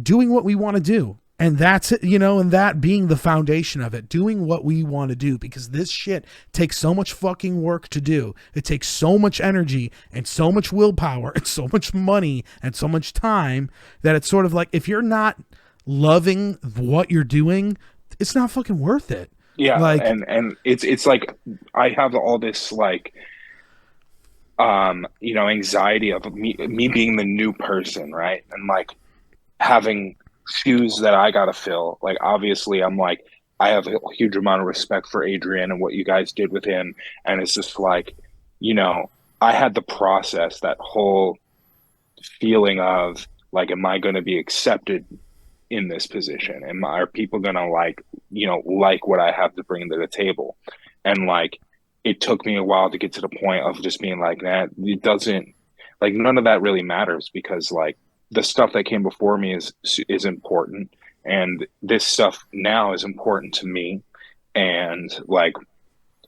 doing what we want to do. And that's it, you know, and that being the foundation of it, doing what we want to do, because this shit takes so much fucking work to do. It takes so much energy and so much willpower and so much money and so much time, that it's sort of like, if you're not loving what you're doing, it's not fucking worth it. yeah, Like, and it's like I have all this like you know, anxiety of me being the new person, right? And like having shoes that I gotta fill. Like obviously I'm like I have a huge amount of respect for Adrian and what you guys did with him. And it's just like, you know, I had to process that whole feeling of like, am I going to be accepted in this position? Are people going to like, you know, like what I have to bring to the table? And like, it took me a while to get to the point of just being like, that it doesn't, like, none of that really matters, because like the stuff that came before me is important. And this stuff now is important to me. And like,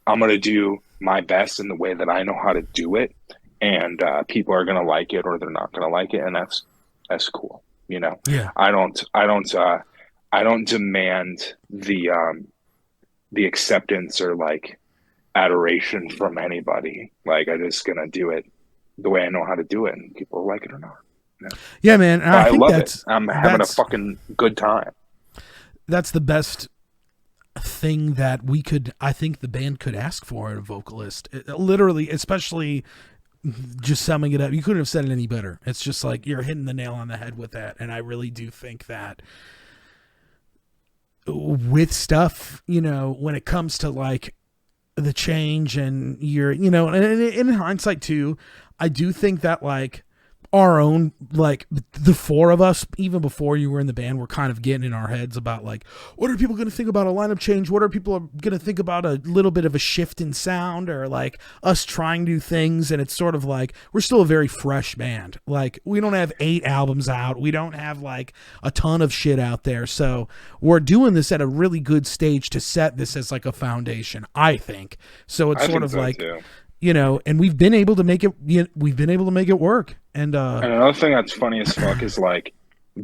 I'm going to do my best in the way that I know how to do it. And people are going to like it or they're not going to like it. And that's cool. You know, Yeah. I don't demand the acceptance or like adoration from anybody. Like, I'm just going to do it the way I know how to do it, and people like it or not. You know? Yeah, man. And I think love it. I'm having a fucking good time. That's the best thing that I think the band could ask for in a vocalist. Literally, especially just summing it up, you couldn't have said it any better. It's just like you're hitting the nail on the head with that. And I really do think that with stuff, you know, when it comes to like the change and you're, you know, and in hindsight too, I do think that like our own, like the four of us, even before you were in the band, we're kind of getting in our heads about like, what are people going to think about a lineup change? What are people going to think about a little bit of a shift in sound, or like us trying new things? And it's sort of like, we're still a very fresh band. Like, we don't have 8 albums out. We don't have like a ton of shit out there. So we're doing this at a really good stage to set this as like a foundation, I think. So it's sort of like, too. You know, and we've been able to make it. We've been able to make it work. And another thing that's funny as fuck is like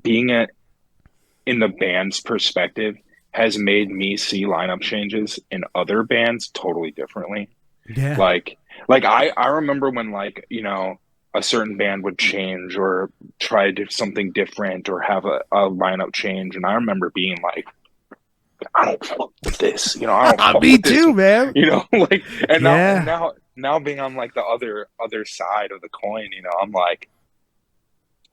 being in the band's perspective has made me see lineup changes in other bands totally differently. Yeah. Like I remember when, like, you know, a certain band would change or try to do something different or have a lineup change, and I remember being like, I don't fuck with this, you know. I don't fuck me with too, this, man. You know, like, and yeah. now being on like the other side of the coin, you know, I'm like,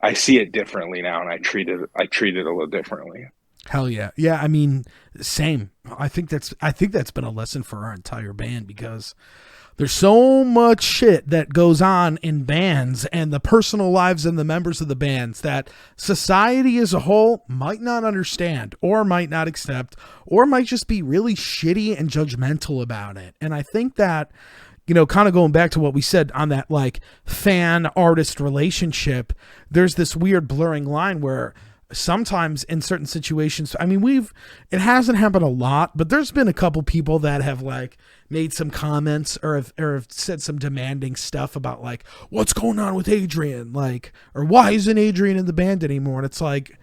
I see it differently now, and I treat it a little differently. Hell yeah. Yeah, I mean, same. I think that's been a lesson for our entire band, because there's so much shit that goes on in bands and the personal lives and the members of the bands that society as a whole might not understand or might not accept, or might just be really shitty and judgmental about it. And I think that, you know, kind of going back to what we said on that like fan artist relationship, there's this weird blurring line where sometimes in certain situations, I mean, it hasn't happened a lot, but there's been a couple people that have like made some comments or have said some demanding stuff about like, what's going on with Adrian? Like, or why isn't Adrian in the band anymore? And it's like,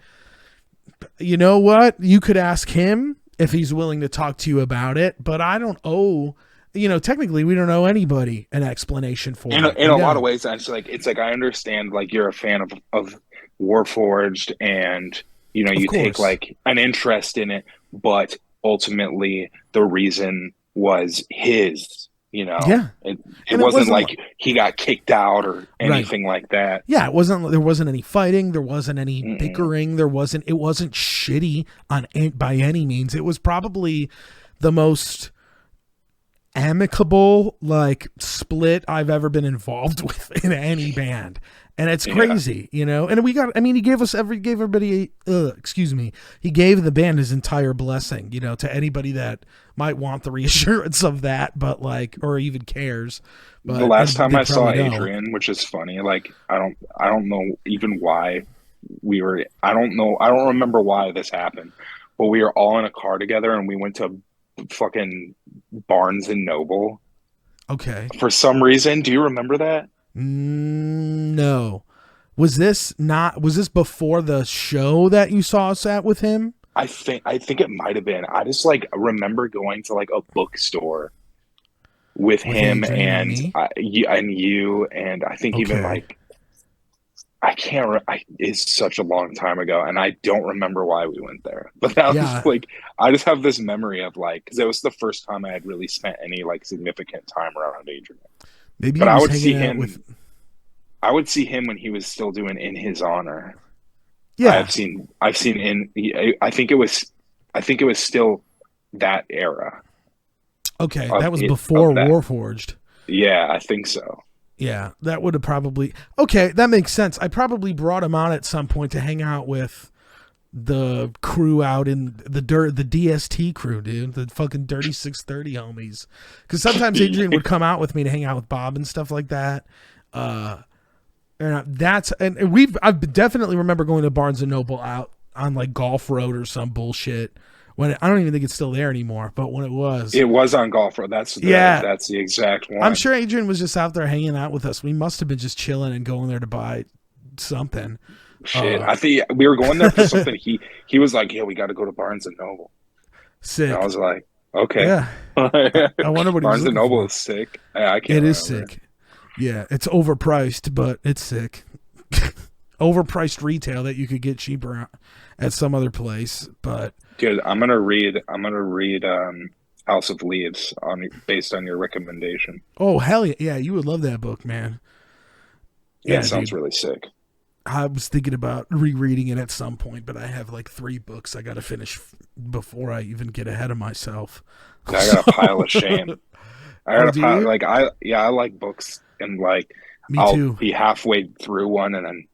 you know what? You could ask him if he's willing to talk to you about it, but I don't owe, you know, technically we don't owe anybody an explanation for it. In a lot of ways, it's like I understand, like, you're a fan of Warforged, and you know, you take like an interest in it, but ultimately the reason was his, you know. Yeah. It wasn't like he got kicked out or anything like that. Yeah, there wasn't any fighting, there wasn't any bickering, it wasn't shitty by any means. It was probably the most amicable like split I've ever been involved with in any band. And it's crazy, you know. And he gave everybody he gave the band his entire blessing, you know, to anybody that might want the reassurance of that, but like, or even cares. But the last time I saw Adrian, which is funny, like I don't know even why I don't remember why this happened, but we were all in a car together and we went to fucking Barnes and Noble. Okay. For some reason, do you remember that? No. Was this before the show that you saw us at with him? I think it might have been. I just like remember going to like a bookstore with him and you, and I think even like it's such a long time ago, and I don't remember why we went there. But that was like, I just have this memory of like, because it was the first time I had really spent any like significant time around Adrian. Maybe, but I would see him. I would see him when he was still doing In His Honor. Yeah, I've seen I think it was still that era. Okay, that was before Warforged. Yeah, I think so. Yeah, that would have probably... Okay, that makes sense. I probably brought him on at some point to hang out with the crew out in the DST crew, dude. The fucking Dirty 630 homies. Because sometimes Adrian would come out with me to hang out with Bob and stuff like that. I definitely remember going to Barnes & Noble out on like Golf Road or some bullshit. I don't even think it's still there anymore, but when it was on Golf Road. That's the exact one. I'm sure Adrian was just out there hanging out with us. We must have been just chilling and going there to buy something. Shit, I think we were going there for something. He was like, "Yeah, we got to go to Barnes & Noble." Sick. And I was like, "Okay." Yeah. I wonder what Barnes & Noble is sick. I can't. It is sick. Yeah, it's overpriced, but it's sick. Overpriced retail that you could get cheaper at some other place, but. Dude, I'm gonna read House of Leaves based on your recommendation. Oh hell yeah! Yeah, you would love that book, man. Yeah, it sounds really sick. I was thinking about rereading it at some point, but I have like 3 books I got to finish before I even get ahead of myself. I got a pile of shame. I like books, and like I'll be halfway through one and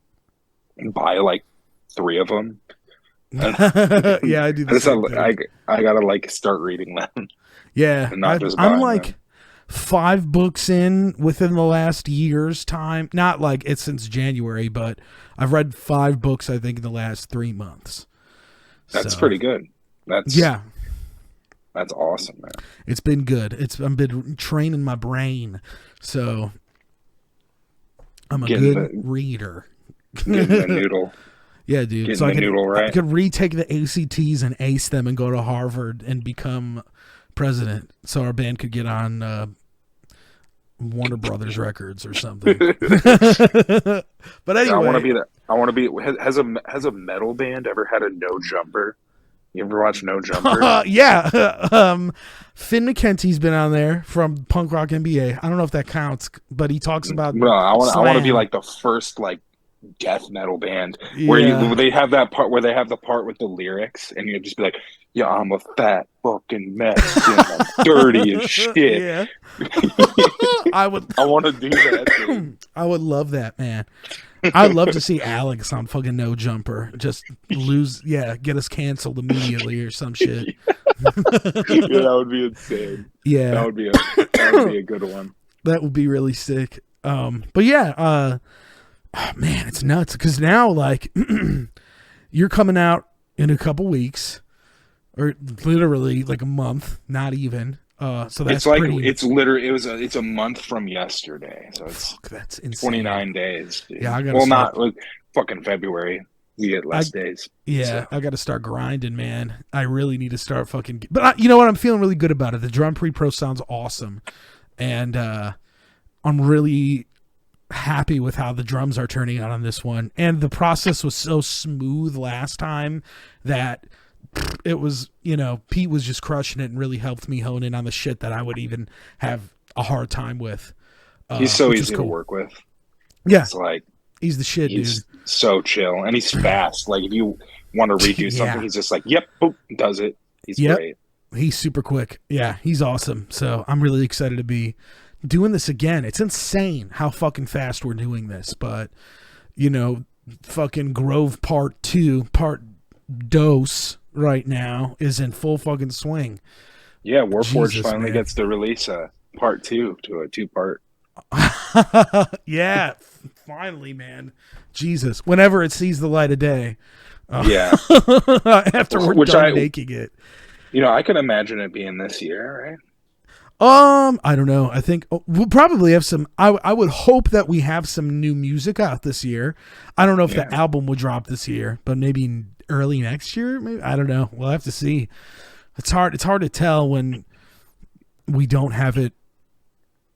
then buy like 3 of them. Yeah, I do. I gotta like start reading them. Yeah, I'm like them. 5 books in within the last year's time. Not like it's since January, but I've read 5 books I think in the last 3 months. That's pretty good. That's awesome, man. It's been good. I've been training my brain, so I'm a good reader. Getting the noodle. Yeah, dude. Getting the noodle right. I could retake the ACTs and ace them and go to Harvard and become president, so our band could get on Warner Brothers Records or something. But anyway, I want to be. Has a metal band ever had a No Jumper? You ever watch No Jumper? Yeah. Finn McKenty's been on there from Punk Rock NBA. I don't know if that counts, but he talks about. No, I want to be like the first like death metal band where they have that part where they have the part with the lyrics, and you just be like, "Yeah, I'm a fat fucking mess, I'm dirty as shit." Yeah. I want to do that. Dude. I would love that, man. I'd love to see Alex on fucking No Jumper just get us canceled immediately or some shit. Yeah, that would be insane. Yeah, that would be a good one. That would be really sick. But yeah, man, it's nuts because now like you're coming out in a couple weeks, or literally like a month, not even. So that's it's a month from yesterday, so that's insane. 29 days. Dude. Yeah, not fucking February. We get less days. Yeah, so. I got to start grinding, man. I really need to start fucking. But you know what? I'm feeling really good about it. The drum pre-pro sounds awesome, and I'm really happy with how the drums are turning out on this one. And the process was so smooth last time that it was, Pete was just crushing it and really helped me hone in on the shit that I would even have a hard time with. He's so easy to work with. Yeah. It's like he's the shit, he's dude. So chill. And he's fast. Like if you want to redo something, he's just like, yep, boop, does it. He's great. He's super quick. Yeah, he's awesome. So I'm really excited to be doing this again. It's insane how fucking fast we're doing this. But, fucking Grove Part 2, Part Dose right now is in full fucking swing. Yeah, Warforged finally gets to release a Part 2 to a 2-part. Yeah, finally, man. Jesus. Whenever it sees the light of day. Yeah. After we're done making it. I can imagine it being this year, right? I don't know. I think we'll probably have some. I would hope that we have some new music out this year. I don't know if the album will drop this year, but maybe early next year. Maybe, I don't know. We'll have to see. It's hard to tell when we don't have it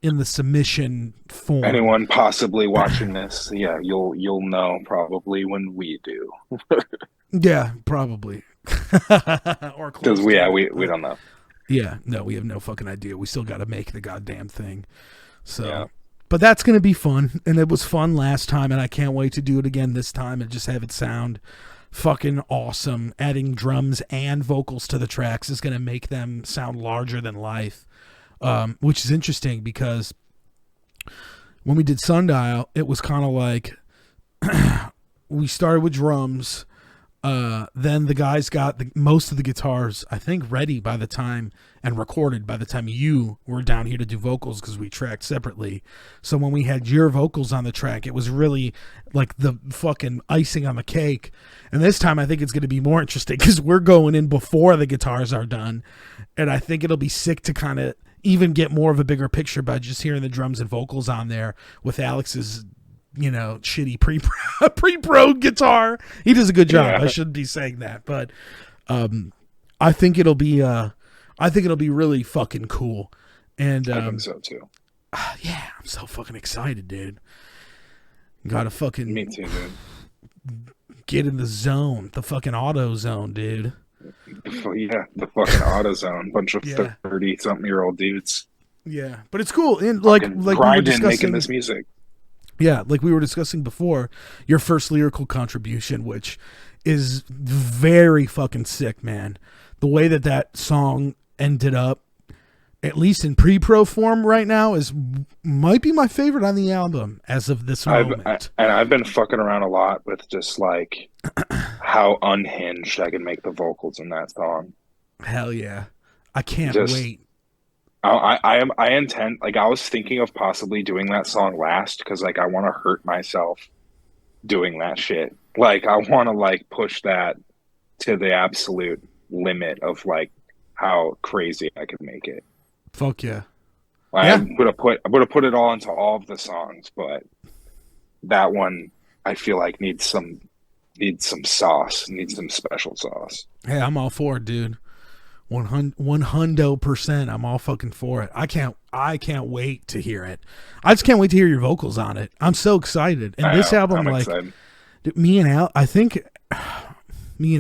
in the submission form. Anyone possibly watching this, you'll know probably when we do. Yeah, probably. Or because we don't know. Yeah, no, we have no fucking idea. We still got to make the goddamn thing. So, but that's going to be fun. And it was fun last time, and I can't wait to do it again this time and just have it sound fucking awesome. Adding drums and vocals to the tracks is going to make them sound larger than life, which is interesting because when we did Sundial, it was kind of like we started with drums. Then the guys got most of the guitars, I think, ready by the time and recorded by the time you were down here to do vocals because we tracked separately. So when we had your vocals on the track, it was really like the fucking icing on the cake. And this time I think it's going to be more interesting because we're going in before the guitars are done. And I think it'll be sick to kind of even get more of a bigger picture by just hearing the drums and vocals on there with Alex's, you know, shitty pre-pro guitar. He does a good job. I shouldn't be saying that, but I think it'll be really fucking cool. And I think so too. Yeah, I'm so fucking excited, dude. Gotta fucking me too, dude. Get in the zone, the fucking auto zone, dude. Yeah, the fucking auto zone. Bunch of 30-something-year-old dudes. Yeah, but it's cool. And like we were discussing, making this music. Yeah, like we were discussing before, your first lyrical contribution, which is very fucking sick, man. The way that song ended up, at least in pre-pro form right now, might be my favorite on the album as of this moment. I've been fucking around a lot with just like how unhinged I can make the vocals in that song. Hell yeah. I can't wait. I intend, like, I was thinking of possibly doing that song last because, like, I want to hurt myself doing that shit. Like, I want to, like, push that to the absolute limit of, like, how crazy I can make it. Fuck yeah. I'm gonna put it all into all of the songs, but that one I feel like needs some sauce, needs some special sauce. Hey, I'm all for it, dude. 100%. I'm all fucking for it. I can't wait to hear it. I just can't wait to hear your vocals on it. I'm so excited. And this album, like, me and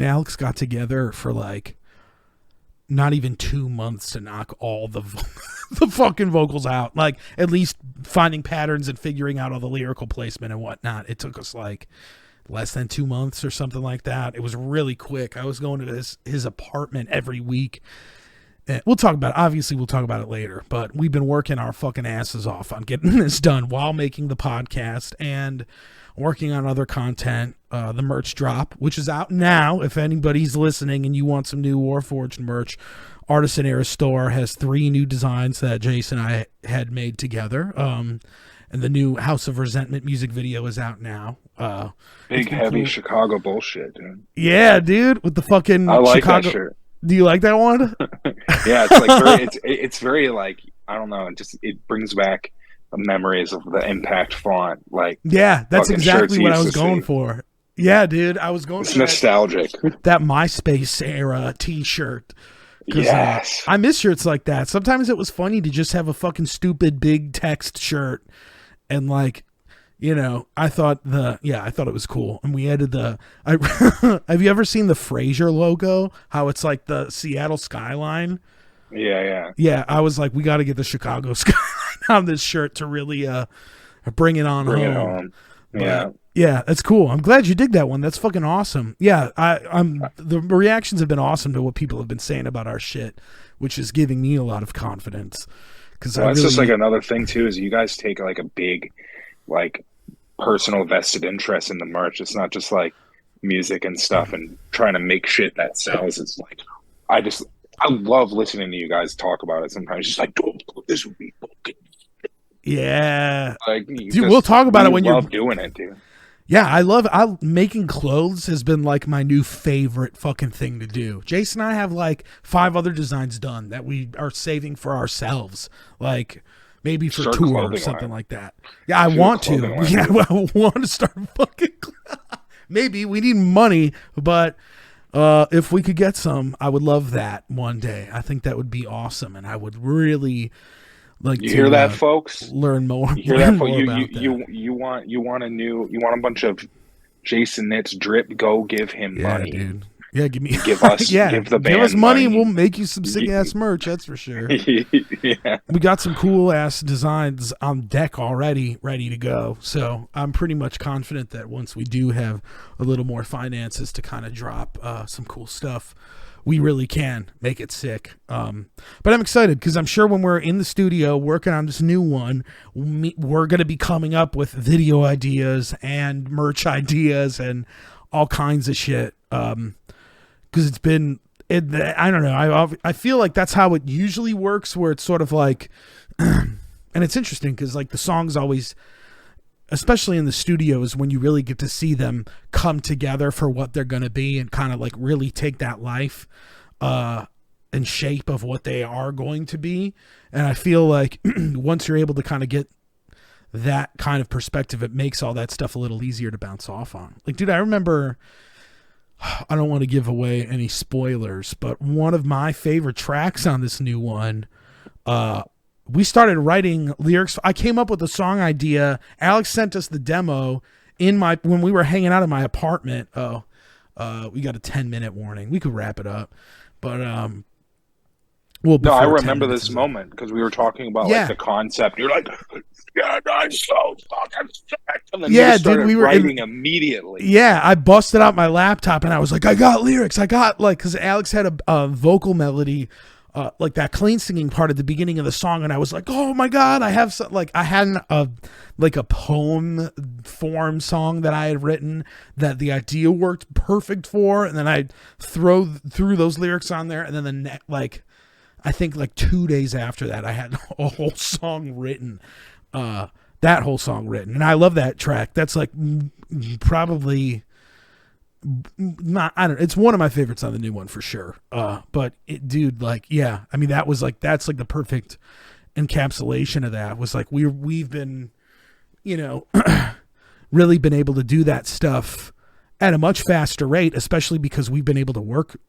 Alex got together for like not even 2 months to knock all the fucking vocals out. Like, at least finding patterns and figuring out all the lyrical placement and whatnot. It took us like less than 2 months or something like that. It was really quick. I was going to his apartment every week. And we'll talk about it later, but we've been working our fucking asses off on getting this done while making the podcast and working on other content. The merch drop, which is out now. If anybody's listening and you want some new Warforged merch, Artisan Era store has 3 new designs that Jason and I had made together. And the new House of Resentment music video is out now. Big heavy Chicago bullshit, dude. Yeah, dude, with the fucking I like Chicago. that shirt. Do you like that one? Yeah, it's like it's very like, I don't know, it brings back the memories of the Impact font. Like, yeah, that's exactly what I was going for. Yeah, dude, I was going. It's nostalgic. That MySpace era T-shirt. Yes, I miss shirts like that. Sometimes it was funny to just have a fucking stupid big text shirt, and like, you know, I thought it was cool. And we added have you ever seen the Frasier logo? How it's like the Seattle skyline? Yeah. I was like, we got to get the Chicago skyline on this shirt to really bring it on home. Yeah. Yeah, that's cool. I'm glad you dig that one. That's fucking awesome. Yeah, the reactions have been awesome to what people have been saying about our shit, which is giving me a lot of confidence. Because that's just like another thing too, is you guys take like a big, like, personal vested interest in the merch. It's not just like music and stuff and trying to make shit that sells. It's like, I love listening to you guys talk about it sometimes. Just like, this would be fucking. Yeah, like, dude, we'll talk about it when you're doing it, dude. Yeah, making clothes has been like my new favorite fucking thing to do. Jason and I have like 5 other designs done that we are saving for ourselves, like maybe for tour or something like that. Yeah, I want to. Yeah, I want to start fucking. Maybe we need money, but if we could get some, I would love that one day. I think that would be awesome, and I would really. Like, you hear that, folks? Learn more. You hear that, folks? You want a bunch of Jason Knit's drip? Go give him money, dude. Yeah, give me give us give the band us money and we'll money. make you some sick ass merch. That's for sure. Yeah. We got some cool ass designs on deck already, ready to go. So I'm pretty much confident that once we do have a little more finances to kind of drop some cool stuff, we really can make it sick. But I'm excited because I'm sure when we're in the studio working on this new one, we're going to be coming up with video ideas and merch ideas and all kinds of shit. Because it's been, I don't know. I feel like that's how it usually works, where it's sort of like, and it's interesting because like the songs always, especially in the studios, when you really get to see them come together for what they're going to be and kind of like really take that life and shape of what they are going to be. And I feel like once you're able to kind of get that kind of perspective, it makes all that stuff a little easier to bounce off on. Like, dude, I remember, I don't want to give away any spoilers, but one of my favorite tracks on this new one, we started writing lyrics. I came up with a song idea. Alex sent us the demo when we were hanging out in my apartment. We got a 10-minute warning. We could wrap it up, but no, I remember this moment because we were talking about like the concept. You're like, yeah, I'm so fucking sick. And then you started writing immediately. Yeah, I busted out my laptop and I was like, I got lyrics. I got because Alex had a vocal melody, like that clean singing part at the beginning of the song, and I was like, oh my god, I have I had a poem form song that I had written that the idea worked perfect for, and then I threw those lyrics on there, and then I think like 2 days after that, I had a whole song written. That whole song written, and I love that track. That's like probably not. I don't. It's one of my favorites on the new one for sure. But dude, like, yeah. I mean, that's like the perfect encapsulation of that. Was like we've been, really been able to do that stuff at a much faster rate, especially because we've been able to work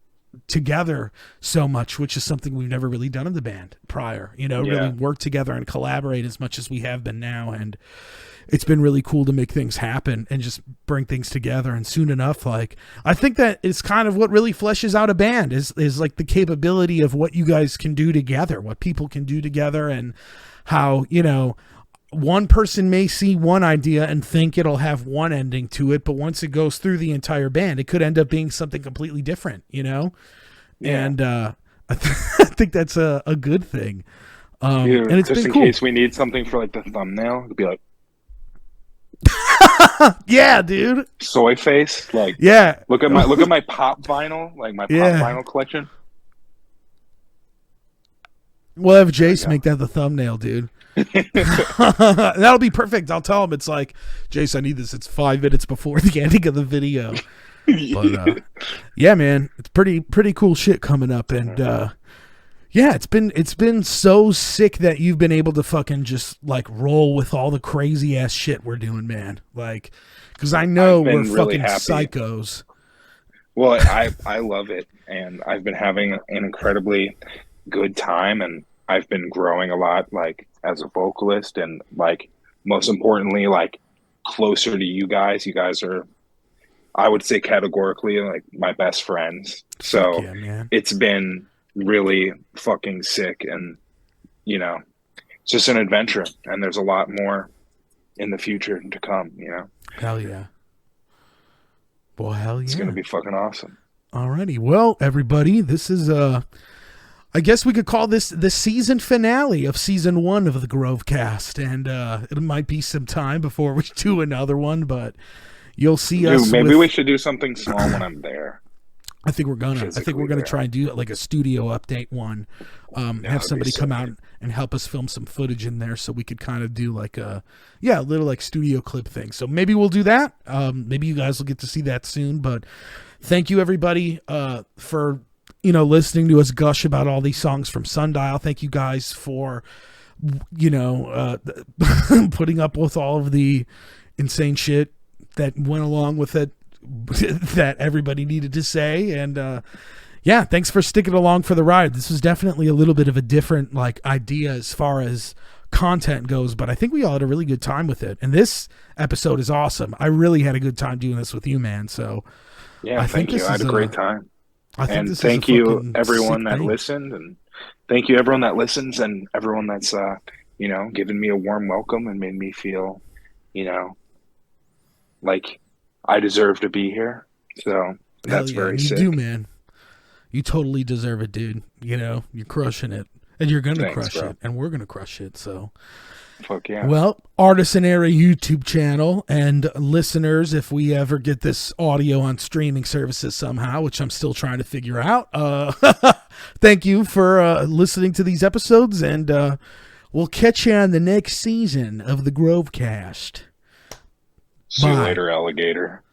together so much, which is something we've never really done in the band prior, really work together and collaborate as much as we have been now. And it's been really cool to make things happen and just bring things together. And soon enough, like, I think that it's kind of what really fleshes out a band is like the capability of what you guys can do together, what people can do together, and how, one person may see one idea and think it'll have one ending to it, but once it goes through the entire band, it could end up being something completely different, Yeah. And I think that's a good thing. Dude, and it's just been in cool. case we need something for like the thumbnail, it'd be like, yeah, dude. Soy face, like, yeah. Look at my pop vinyl, like my pop vinyl collection. We'll have Jace make that the thumbnail, dude. That'll be perfect. I'll tell him it's like, Jace, I need this. It's 5 minutes before the ending of the video. But yeah, man, it's pretty cool shit coming up, and yeah, it's been so sick that you've been able to fucking just like roll with all the crazy ass shit we're doing, man. Like, because I know we're really fucking psychos. Well, I love it, and I've been having an incredibly good time, and I've been growing a lot, like, as a vocalist, and like, most importantly, like, closer to you guys. You guys are, I would say, categorically like my best friends. So it's been really fucking sick, and it's just an adventure, and there's a lot more in the future to come. Hell yeah. Well, hell yeah. It's gonna be fucking awesome. Alrighty, well, everybody, this is I guess we could call this the season finale of season 1 of the Grovecast, and it might be some time before we do another one, but you'll see us. Maybe we should do something small when I'm there. I think we're gonna try and do like a studio update one. Have somebody come out and help us film some footage in there, so we could kind of do like a little like studio clip thing. So maybe we'll do that. Maybe you guys will get to see that soon. But thank you, everybody, for listening to us gush about all these songs from Sundial. Thank you guys for putting up with all of the insane shit that went along with it that everybody needed to say. And thanks for sticking along for the ride. This was definitely a little bit of a different like idea as far as content goes, but I think we all had a really good time with it, and this episode is awesome. I really had a good time doing this with you, man. So yeah, thank you. I had a great time. I think And this is a thank you fucking everyone sick that thing. listened, and thank you everyone that listens, and everyone that's given me a warm welcome and made me feel, you know, like I deserve to be here. So Hell that's yeah, very and you do, sick. man. You totally deserve it, dude. You know, you're crushing it. And you're going to Thanks, crush bro. it. And we're going to crush it. So, Fuck yeah. well, Artisan Era YouTube channel and listeners, if we ever get this audio on streaming services somehow, which I'm still trying to figure out, thank you for listening to these episodes. And we'll catch you on the next season of the Grovecast. See you Bye. later, alligator.